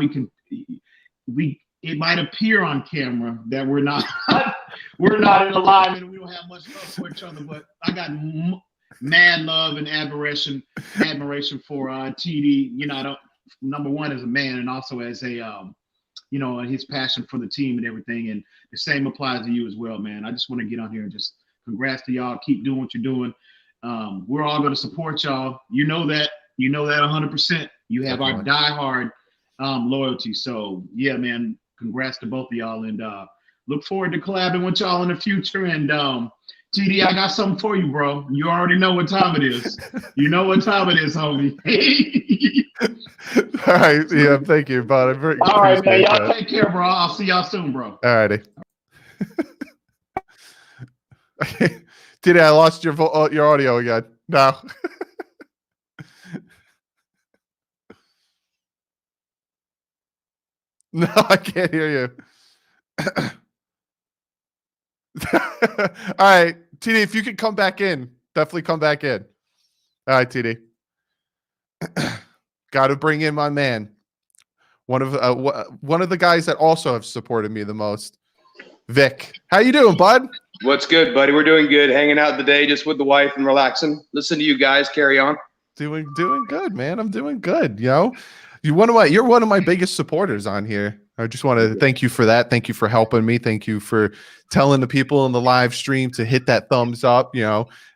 it might appear on camera that we're not in alignment and we don't have much love for each other, but I got mad love and admiration for TD, you know, number one as a man and also as a you know, his passion for the team and everything. And the same applies to you as well, man. I just want to get on here and just congrats to y'all. Keep doing what you're doing. We're all going to support y'all. You know that 100%. You have our diehard loyalty. So yeah, man, congrats to both of y'all, and look forward to collabing with y'all in the future. And TD, I got something for you, bro. You already know what time it is. You know what time it is, homie. All right. Yeah. Thank you, bud. I very All right, man. appreciate Y'all that. take care, bro. I'll see y'all soon, bro. All righty. Did I lost your audio again? No. No, I can't hear you. All right, TD, if you could come back in, definitely come back in. All right, TD. Got to bring in my man. One of the guys that also have supported me the most, Vic. How you doing, bud? What's good, buddy? We're doing good. Hanging out today just with the wife and relaxing. Listen to you guys. Carry on. Doing good, man. I'm doing good. You're one of my biggest supporters on here. I just want to thank you for that. Thank you for helping me. Thank you for telling the people in the live stream to hit that thumbs up.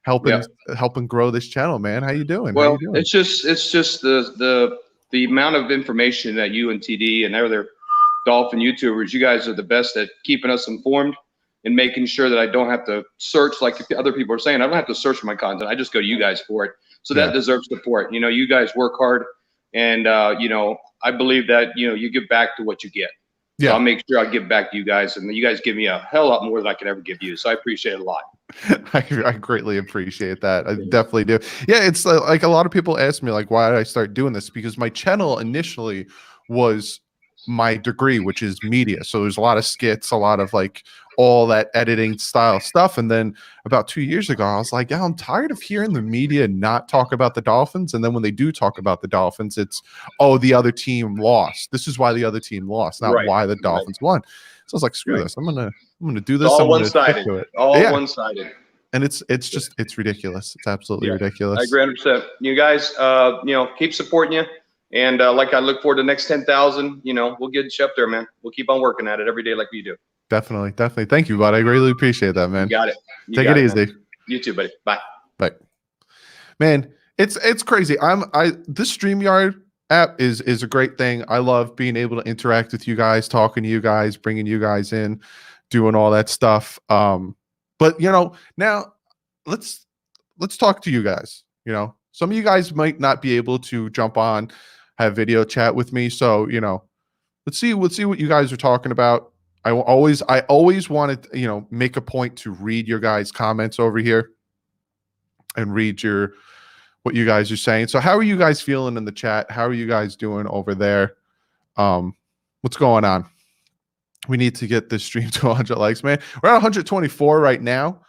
Helping grow this channel, man. How you doing? Well, How you doing? it's just the amount of information that you and TD and other Dolphin YouTubers, you guys are the best at keeping us informed and making sure that I don't have to search like other people are saying. I don't have to search for my content. I just go to you guys for it. So that deserves support. You guys work hard, and I believe that you give back to what you get. Yeah. So I'll make sure I give back to you guys, and you guys give me a hell lot more than I could ever give you. So I appreciate it a lot. I greatly appreciate that. I definitely do. Yeah, it's like a lot of people ask me like, why did I start doing this? Because my channel initially was my degree, which is media. So there's a lot of skits, a lot of like all that editing style stuff. And then about 2 years ago, I was like, yeah, I'm tired of hearing the media not talk about the Dolphins. And then when they do talk about the Dolphins, it's, oh, the other team lost. This is why the other team lost, not why the Dolphins won. So I was like, screw this. I'm gonna do this. It's all one-sided. All one-sided. And it's ridiculous. It's absolutely ridiculous. I agree 100%. You guys, keep supporting you. And like I look forward to the next 10,000, we'll get you up there, man. We'll keep on working at it every day like we do. Definitely. Thank you, bud. I really appreciate that, man. You got it. Take it easy. Man. You too, buddy. Bye. Bye. Man, it's crazy. This StreamYard app is a great thing. I love being able to interact with you guys, talking to you guys, bringing you guys in, doing all that stuff. But now let's talk to you guys. Some of you guys might not be able to jump on, have video chat with me. So, let's see what you guys are talking about. I always wanted to, make a point to read your guys' comments over here and read what you guys are saying. So how are you guys feeling in the chat? How are you guys doing over there? What's going on? We need to get this stream to 100 likes, man. We're at 124 right now.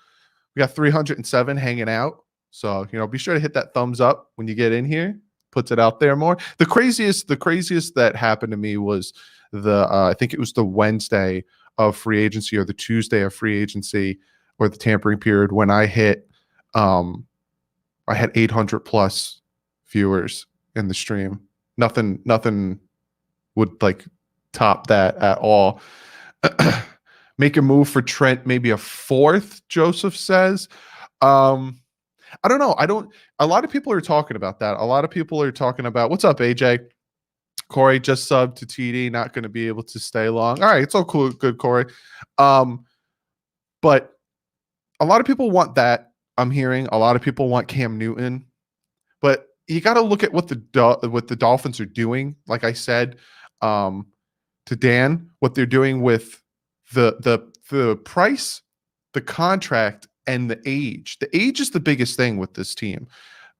We got 307 hanging out. So, be sure to hit that thumbs up when you get in here. Puts it out there more. The craziest that happened to me was I think it was the Wednesday of free agency or the Tuesday of free agency or the tampering period when I hit I had 800 plus viewers in the stream. Nothing would like top that at all. Make a move for Trent, maybe a fourth, Joseph says. I don't know. A lot of people are talking about that. A lot of people are talking about, what's up, AJ? Corey just subbed to TD, not going to be able to stay long. All right, it's all cool. Good, Corey. But a lot of people want that. I'm hearing a lot of people want Cam Newton, but you got to look at what the Dolphins are doing. Like I said to Dan, what they're doing with the price, the contract, and the age. The age is the biggest thing with this team.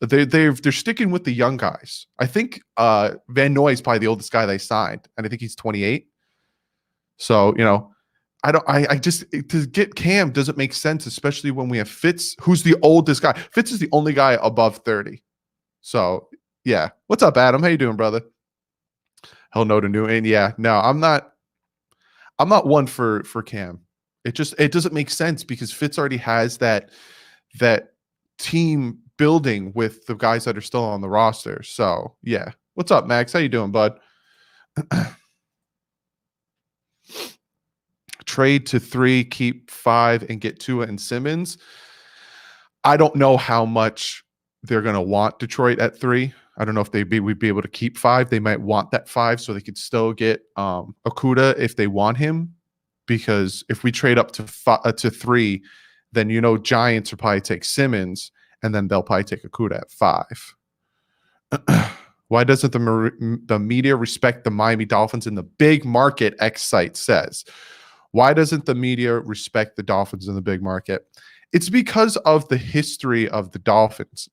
They're sticking with the young guys. I think Van Noy is probably the oldest guy they signed, and I think he's 28. So I just to get Cam doesn't make sense, especially when we have Fitz, who's the oldest guy. Fitz is the only guy above 30. So yeah, what's up, Adam? How you doing, brother? Hell no to Newton. Yeah, no, I'm not one for Cam. It doesn't make sense because Fitz already has that team building with the guys that are still on the roster. So yeah. What's up, Max? How you doing, bud? Trade to 3, keep 5, and get Tua and Simmons. I don't know how much they're gonna want Detroit at 3. I don't know if we'd be able to keep 5. They might want that 5 so they could still get Okudah if they want him. Because if we trade up to 3, then Giants will probably take Simmons, and then they'll probably take Okudah at 5. Why doesn't the media respect the Miami Dolphins in the big market? X site says. Why doesn't the media respect the Dolphins in the big market? It's because of the history of the Dolphins.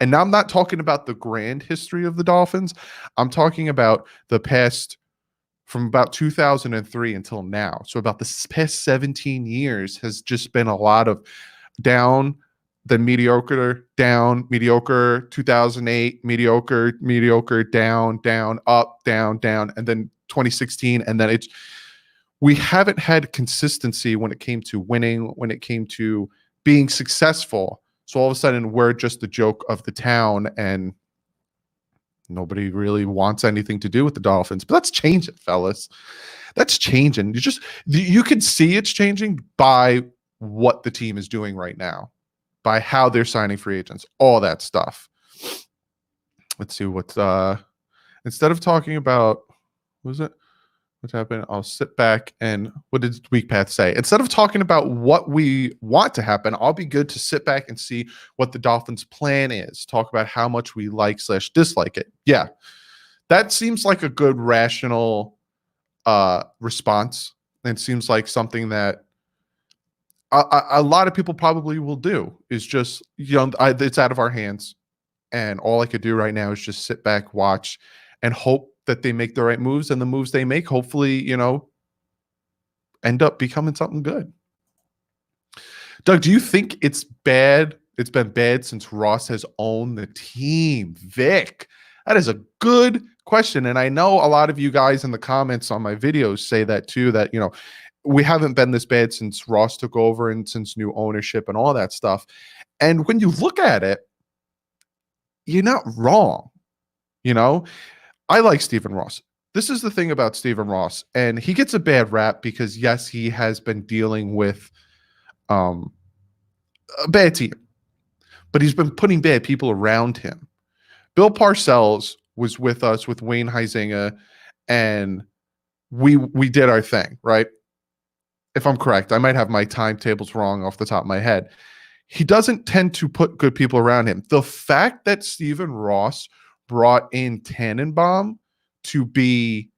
And now I'm not talking about the grand history of the Dolphins. I'm talking about the past, from about 2003 until now. So about the past 17 years has just been a lot of down, then mediocre, down, mediocre, 2008, mediocre, down, up, down, and then 2016. And then we haven't had consistency when it came to winning, when it came to being successful. So all of a sudden we're just the joke of the town and nobody really wants anything to do with the Dolphins. But that's changing, fellas. That's changing. You can see it's changing by what the team is doing right now, by how they're signing free agents, all that stuff. Let's see what's instead of talking about what's happened, I'll sit back and what did Weak Path say? Instead of talking about what we want to happen, I'll be good to sit back and see what the Dolphins' plan is. Talk about how much we like/dislike it. Yeah. That seems like a good rational response. And seems like something that a lot of people probably will do, is just, it's out of our hands. And all I could do right now is just sit back, watch, and hope that they make the right moves, and the moves they make, hopefully, end up becoming something good. Doug, do you think it's bad? It's been bad since Ross has owned the team. Vic, that is a good question. And I know a lot of you guys in the comments on my videos say that too, that, we haven't been this bad since Ross took over and since new ownership and all that stuff. And when you look at it, you're not wrong. I like Stephen Ross. This is the thing about Stephen Ross, and he gets a bad rap because, yes, he has been dealing with a bad team, but he's been putting bad people around him. Bill Parcells was with us with Wayne Huizenga, and we did our thing, right? If I'm correct, I might have my timetables wrong off the top of my head. He doesn't tend to put good people around him. The fact that Stephen Ross brought in Tannenbaum to be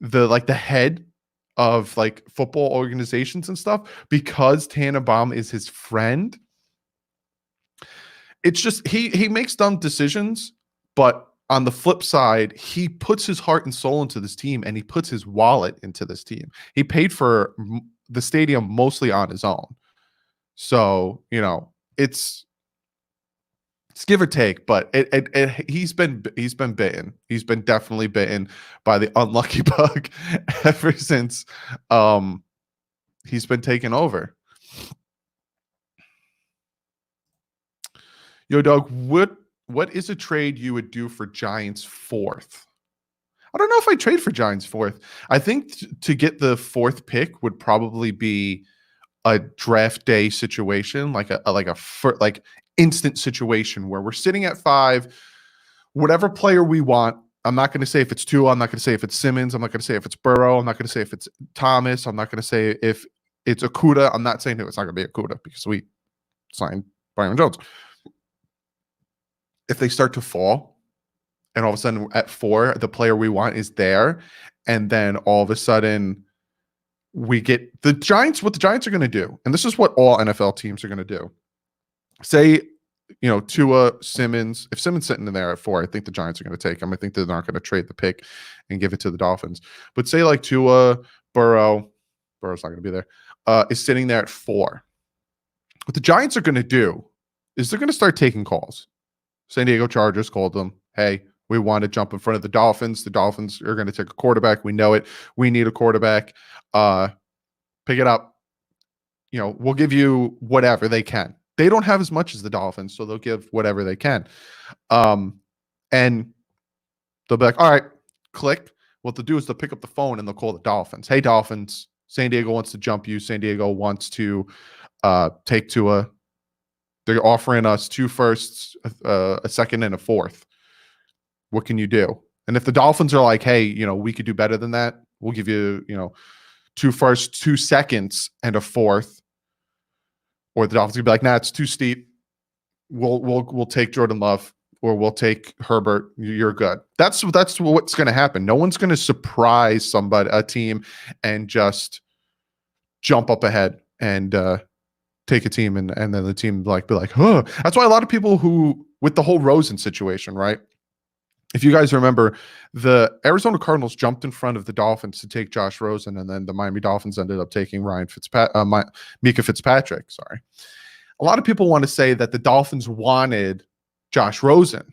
the head of football organizations and stuff, because Tannenbaum is his friend. It's just he makes dumb decisions, but on the flip side, he puts his heart and soul into this team, and he puts his wallet into this team. He paid for the stadium mostly on his own. So, it's give or take, but he's been bitten. He's been definitely bitten by the unlucky bug ever since he's been taken over. Yo, Doug, what is a trade you would do for Giants 4th? I don't know if I trade for Giants 4th. I think to get the 4th pick would probably be a draft day situation, like a instant situation where we're sitting at 5, whatever player we want. I'm not going to say if it's Tua. I'm not going to say if it's Simmons. I'm not going to say if it's Burrow. I'm not going to say if it's Thomas. I'm not going to say if it's Okudah. I'm not saying it's not going to be Okudah because we signed Byron Jones. If they start to fall, and all of a sudden at 4, the player we want is there, and then all of a sudden we get the Giants, what the Giants are going to do, and this is what all NFL teams are going to do. Say, Tua, Simmons. If Simmons sitting in there at 4, I think the Giants are going to take him. I think they're not going to trade the pick and give it to the Dolphins. But say Tua, Burrow's not going to be there, is sitting there at 4. What the Giants are going to do is they're going to start taking calls. San Diego Chargers called them. Hey, we want to jump in front of the Dolphins. The Dolphins are going to take a quarterback. We know it. We need a quarterback. Pick it up. We'll give you whatever they can. They don't have as much as the Dolphins, so they'll give whatever they can. And they'll be like, all right, click. What they'll do is they'll pick up the phone and they'll call the Dolphins. Hey, Dolphins, San Diego wants to jump you. San Diego wants to take Tua. They're offering us 2 firsts, a 2nd, and a 4th. What can you do? And if the Dolphins are like, hey, we could do better than that, we'll give you, 2 firsts, 2 seconds, and a 4th or the Dolphins could be like, nah, it's too steep. We'll take Jordan Love, or we'll take Herbert. You're good. That's what's going to happen. No one's going to surprise a team, and just jump up ahead and take a team, and then the team be like, huh. That's why a lot of people who, with the whole Rosen situation, right? If you guys remember, the Arizona Cardinals jumped in front of the Dolphins to take Josh Rosen, and then the Miami Dolphins ended up taking Mika Fitzpatrick. Sorry. A lot of people want to say that the Dolphins wanted Josh Rosen.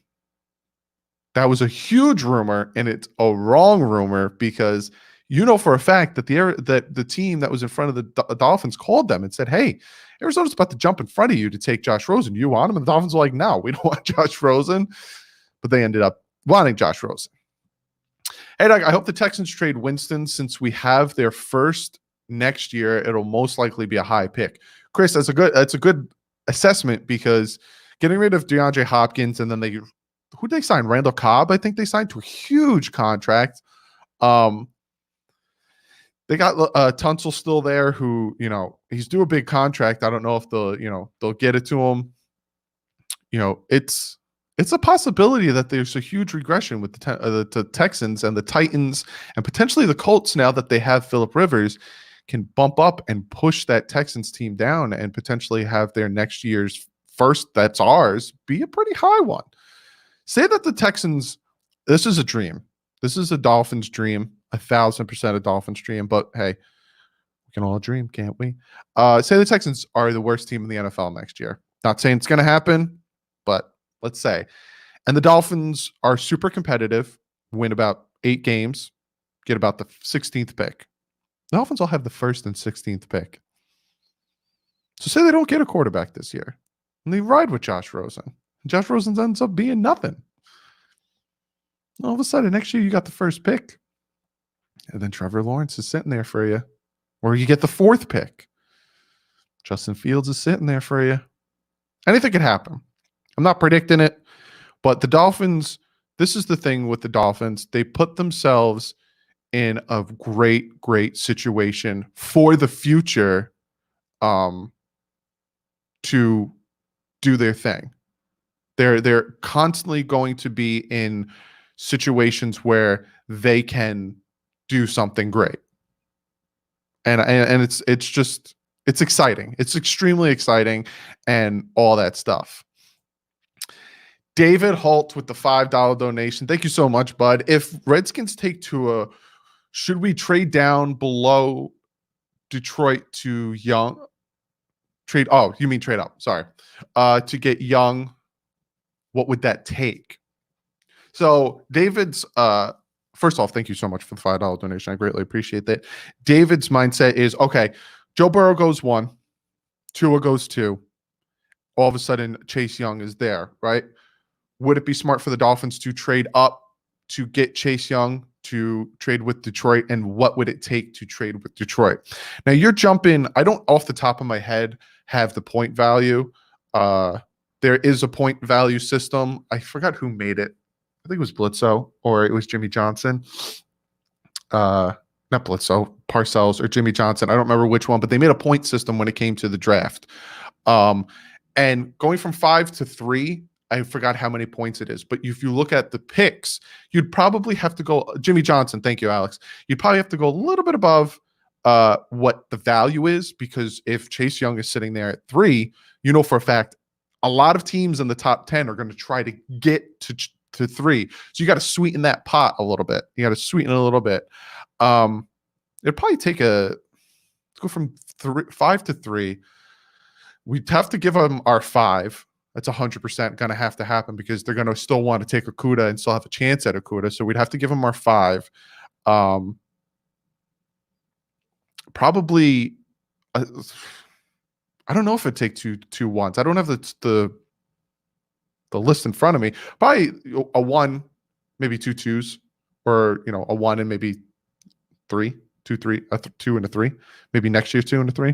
That was a huge rumor, and it's a wrong rumor, because you know for a fact that the team that was in front of the Dolphins called them and said, hey, Arizona's about to jump in front of you to take Josh Rosen. You want him? And the Dolphins were like, no, we don't want Josh Rosen. But they ended up wanting Josh Rosen. Hey, Doug, I hope the Texans trade Winston, since we have their first next year. It'll most likely be a high pick. Chris, that's a good assessment, because getting rid of DeAndre Hopkins, and then who'd they sign? Randall Cobb, I think they signed to a huge contract. They got Tunsil still there, who, he's due a big contract. I don't know if they'll get it to him. It's a possibility that there's a huge regression with the Texans and the Titans, and potentially the Colts, now that they have Phillip Rivers, can bump up and push that Texans team down, and potentially have their next year's first, that's ours, be a pretty high one. Say that the Texans, this is a dream. This is a Dolphins dream, 1,000% a Dolphins dream, but hey, we can all dream, can't we? Say the Texans are the worst team in the NFL next year. Not saying it's going to happen, but let's say. And the Dolphins are super competitive, win about 8 games, get about the 16th pick. The Dolphins will have the 1st and 16th pick. So say they don't get a quarterback this year, and they ride with Josh Rosen. Josh Rosen ends up being nothing. All of a sudden, next year you got the 1st pick. And then Trevor Lawrence is sitting there for you. Or you get the 4th pick. Justin Fields is sitting there for you. Anything could happen. I'm not predicting it. But the Dolphins, this is the thing with the Dolphins. They put themselves in a great, great situation for the future to do their thing. They're constantly going to be in situations where they can do something great. And it's exciting. It's extremely exciting, and all that stuff. David Holt with the $5 donation. Thank you so much, bud. If Redskins take Tua, should we trade down below Detroit to Young? Trade up. Sorry. To get Young, what would that take? So David's first off, thank you so much for the $5 donation. I greatly appreciate that. David's mindset is, okay, Joe Burrow goes 1, Tua goes 2. All of a sudden, Chase Young is there, right? Would it be smart for the Dolphins to trade up to get Chase Young to trade with Detroit? And what would it take to trade with Detroit? Now, you're jumping, I don't off the top of my head have the point value. There is a point value system. I forgot who made it. I think it was Blitzo, or it was Jimmy Johnson. Not Blitzo, Parcells or Jimmy Johnson. I don't remember which one, but they made a point system when it came to the draft. And going from 5 to 3, I forgot how many points it is. But if you look at the picks, you'd probably have to go, Jimmy Johnson, thank you, Alex. You'd probably have to go a little bit above what the value is, because if Chase Young is sitting there at 3, you know for a fact, a lot of teams in the top 10 are going to try to get to 3. So you got to sweeten that pot a little bit. It'd probably take let's go from 5 to 3. We'd have to give them our 5. That's 100% going to have to happen, because they're going to still want to take Okudah and still have a chance at Okudah. So we'd have to give them our 5. Probably, I don't know if it'd take two ones. I don't have the list in front of me. Probably a 1, maybe 2 2s, or a 1 and maybe 3, 2 3, a 2 and a 3. Maybe next year 2 and a 3.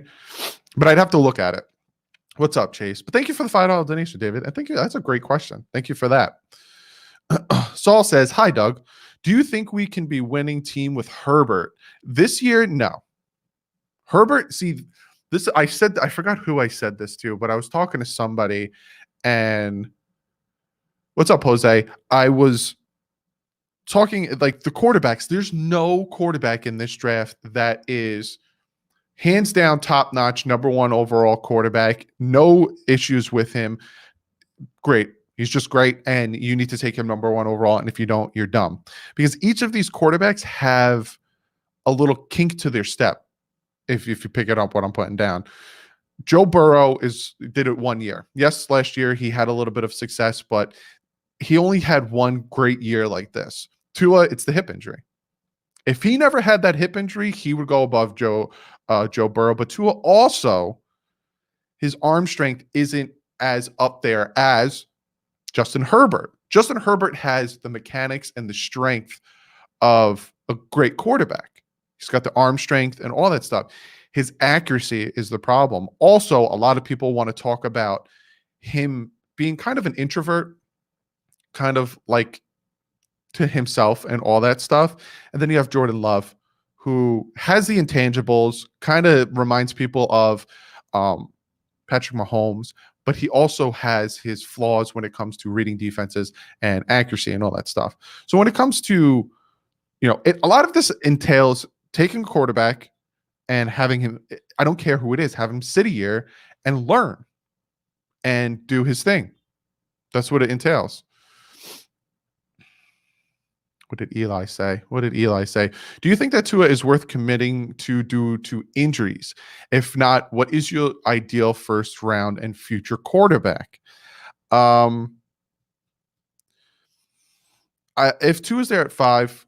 But I'd have to look at it. What's up, Chase? But thank you for the $5 donation, David. I think that's a great question. Thank you for that. Saul says, "Hi, Doug. Do you think we can be winning team with Herbert this year?" No. Herbert, see, this I forgot who I said this to, but I was talking to somebody, and what's up, Jose? I was talking like the quarterbacks. There's no quarterback in this draft that is hands down top notch, number one overall quarterback. No issues with him. Great. He's just great. And you need to take him number one overall. And if you don't, you're dumb. Because each of these quarterbacks have a little kink to their step. If you pick it up what I'm putting down. Joe Burrow did it 1 year. Yes, last year he had a little bit of success, but he only had one great year like this. Tua, it's the hip injury. If he never had that hip injury, he would go above Joe Burrow. But Tua also, his arm strength isn't as up there as Justin Herbert. Justin Herbert has the mechanics and the strength of a great quarterback. He's got the arm strength and all that stuff. His accuracy is the problem. Also, a lot of people want to talk about him being kind of an introvert, kind of like to himself and all that stuff. And then you have Jordan Love, who has the intangibles, kind of reminds people of Patrick Mahomes, but he also has his flaws when it comes to reading defenses and accuracy and all that stuff. So when it comes to, a lot of this entails taking a quarterback and having him, I don't care who it is, have him sit a year and learn and do his thing. That's what it entails. What did Eli say? Do you think that Tua is worth committing to due to injuries? If not, what is your ideal first round and future quarterback? If Tua is there at 5,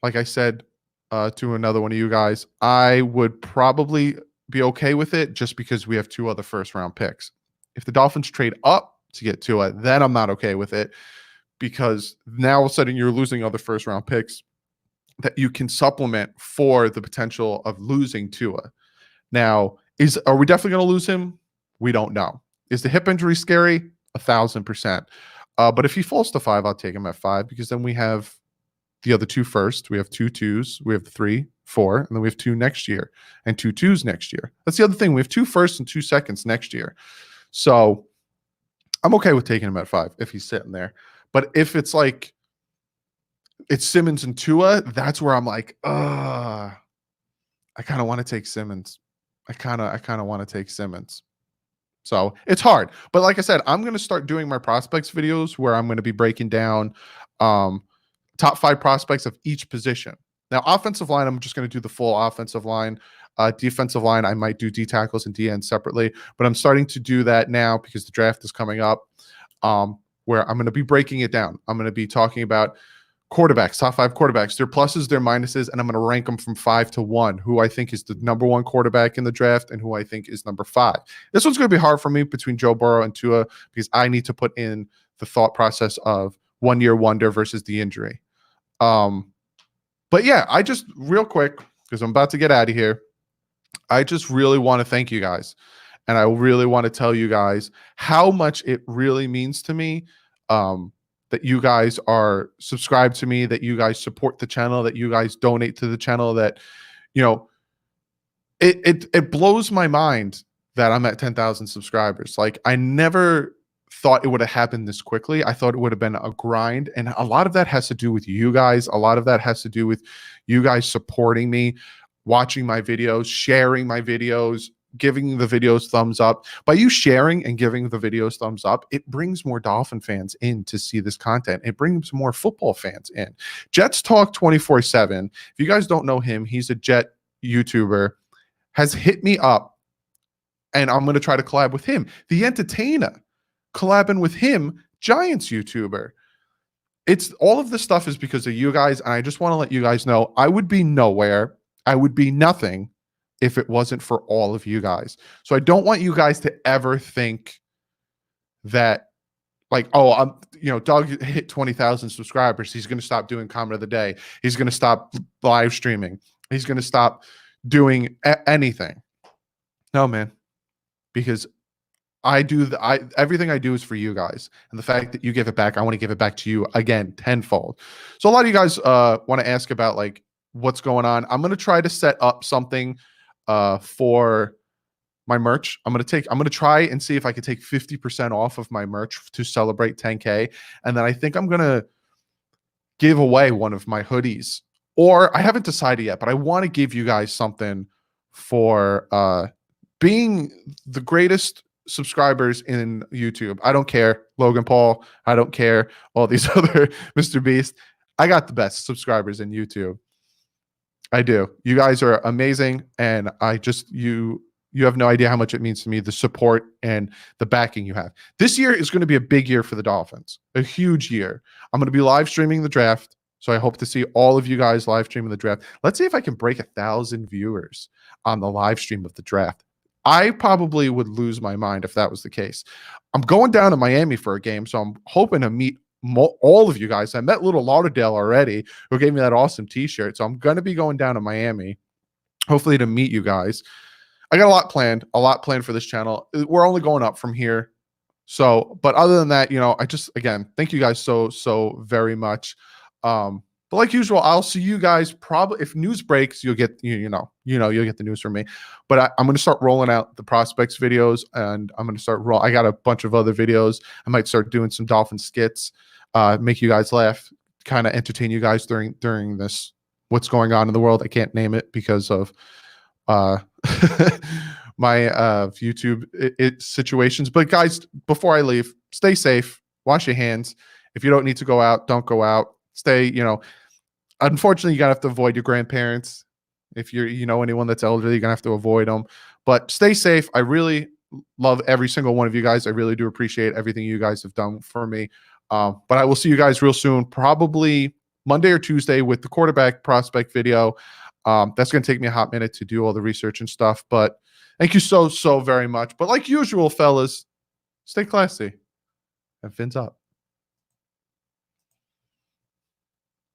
like I said to another one of you guys, I would probably be okay with it just because we have 2 other first round picks. If the Dolphins trade up to get Tua, then I'm not okay with it. Because now all of a sudden you're losing other first round picks that you can supplement for the potential of losing Tua. Now, are we definitely going to lose him? We don't know. Is the hip injury scary? 1,000%. But if he falls to 5, I'll take him at 5 because then we have the other 2 first. We have 2 2s. We have the 3, 4, and then we have 2 next year and 2 2s next year. That's the other thing. We have 2 firsts and 2 seconds next year. So I'm okay with taking him at 5 if he's sitting there. But if it's like it's Simmons and Tua, that's where I'm like, I kind of want to take Simmons. I kind of want to take Simmons. So it's hard. But like I said, I'm going to start doing my prospects videos where I'm going to be breaking down top 5 prospects of each position. Now, offensive line, I'm just going to do the full offensive line. Defensive line, I might do D tackles and D ends separately. But I'm starting to do that now because the draft is coming up. Where I'm going to be breaking it down. I'm going to be talking about quarterbacks, top 5 quarterbacks, their pluses, their minuses, and I'm going to rank them from 5 to 1, who I think is the number 1 quarterback in the draft and who I think is number 5. This one's going to be hard for me between Joe Burrow and Tua because I need to put in the thought process of 1 year wonder versus the injury. But yeah, I just real quick, because I'm about to get out of here, I just really want to thank you guys. And I really want to tell you guys how much it really means to me that you guys are subscribed to me, that you guys support the channel, that you guys donate to the channel, that, it blows my mind that I'm at 10,000 subscribers. Like, I never thought it would have happened this quickly. I thought it would have been a grind. And a lot of that has to do with you guys. A lot of that has to do with you guys supporting me, watching my videos, sharing my videos, giving the videos thumbs up. By you sharing and giving the videos thumbs up, it brings more Dolphin fans in to see this content. It brings more football fans in. Jets Talk 24/7. If you guys don't know him, he's a Jet YouTuber, has hit me up, and I'm going to try to collab with him. The Entertainer, collabing with him, Giants YouTuber. It's all of this stuff is because of you guys, and I just want to let you guys know I would be nowhere. I would be nothing if it wasn't for all of you guys. So I don't want you guys to ever think that like, Doug hit 20,000 subscribers. He's going to stop doing comment of the day. He's going to stop live streaming. He's going to stop doing anything. No, man, because everything I do is for you guys. And the fact that you give it back, I want to give it back to you again, tenfold. So a lot of you guys want to ask about like what's going on. I'm going to try to set up something for my merch. I'm gonna try and see if I can take 50% off of my merch to celebrate 10K. And then I think I'm gonna give away one of my hoodies. Or I haven't decided yet, but I want to give you guys something for being the greatest subscribers in YouTube. I don't care, Logan Paul. I don't care, all these other Mr. Beast. I got the best subscribers in YouTube. I do. You guys are amazing, and you have no idea how much it means to me, the support and the backing you have. This year is going to be a big year for the Dolphins, a huge year. I'm going to be live streaming the draft, so I hope to see all of you guys live streaming the draft. Let's see if I can break 1,000 viewers on the live stream of the draft. I probably would lose my mind if that was the case. I'm going down to Miami for a game, so I'm hoping to meet all of you guys. I met Little Lauderdale already, who gave me that awesome t-shirt, so I'm going to be going down to Miami, hopefully to meet you guys. I got a lot planned for this channel. We're only going up from here. So, but other than that, again, thank you guys so very much. But like usual, I'll see you guys probably if news breaks, you'll get, you'll get the news from me. But I'm going to start rolling out the prospects videos, and I'm going to start I got a bunch of other videos. I might start doing some Dolphin skits, make you guys laugh, kind of entertain you guys during this, what's going on in the world. I can't name it because of my YouTube situations. But guys, before I leave, stay safe, wash your hands. If you don't need to go out, don't go out. Stay, unfortunately, you're gonna have to avoid your grandparents. If you know anyone that's elderly, you're gonna have to avoid them. But stay safe. I really love every single one of you guys. I really do appreciate everything you guys have done for me. But I will see you guys real soon, probably Monday or Tuesday, with the quarterback prospect video. That's going to take me a hot minute to do all the research and stuff, but thank you so very much. But like usual, fellas, stay classy and fins up.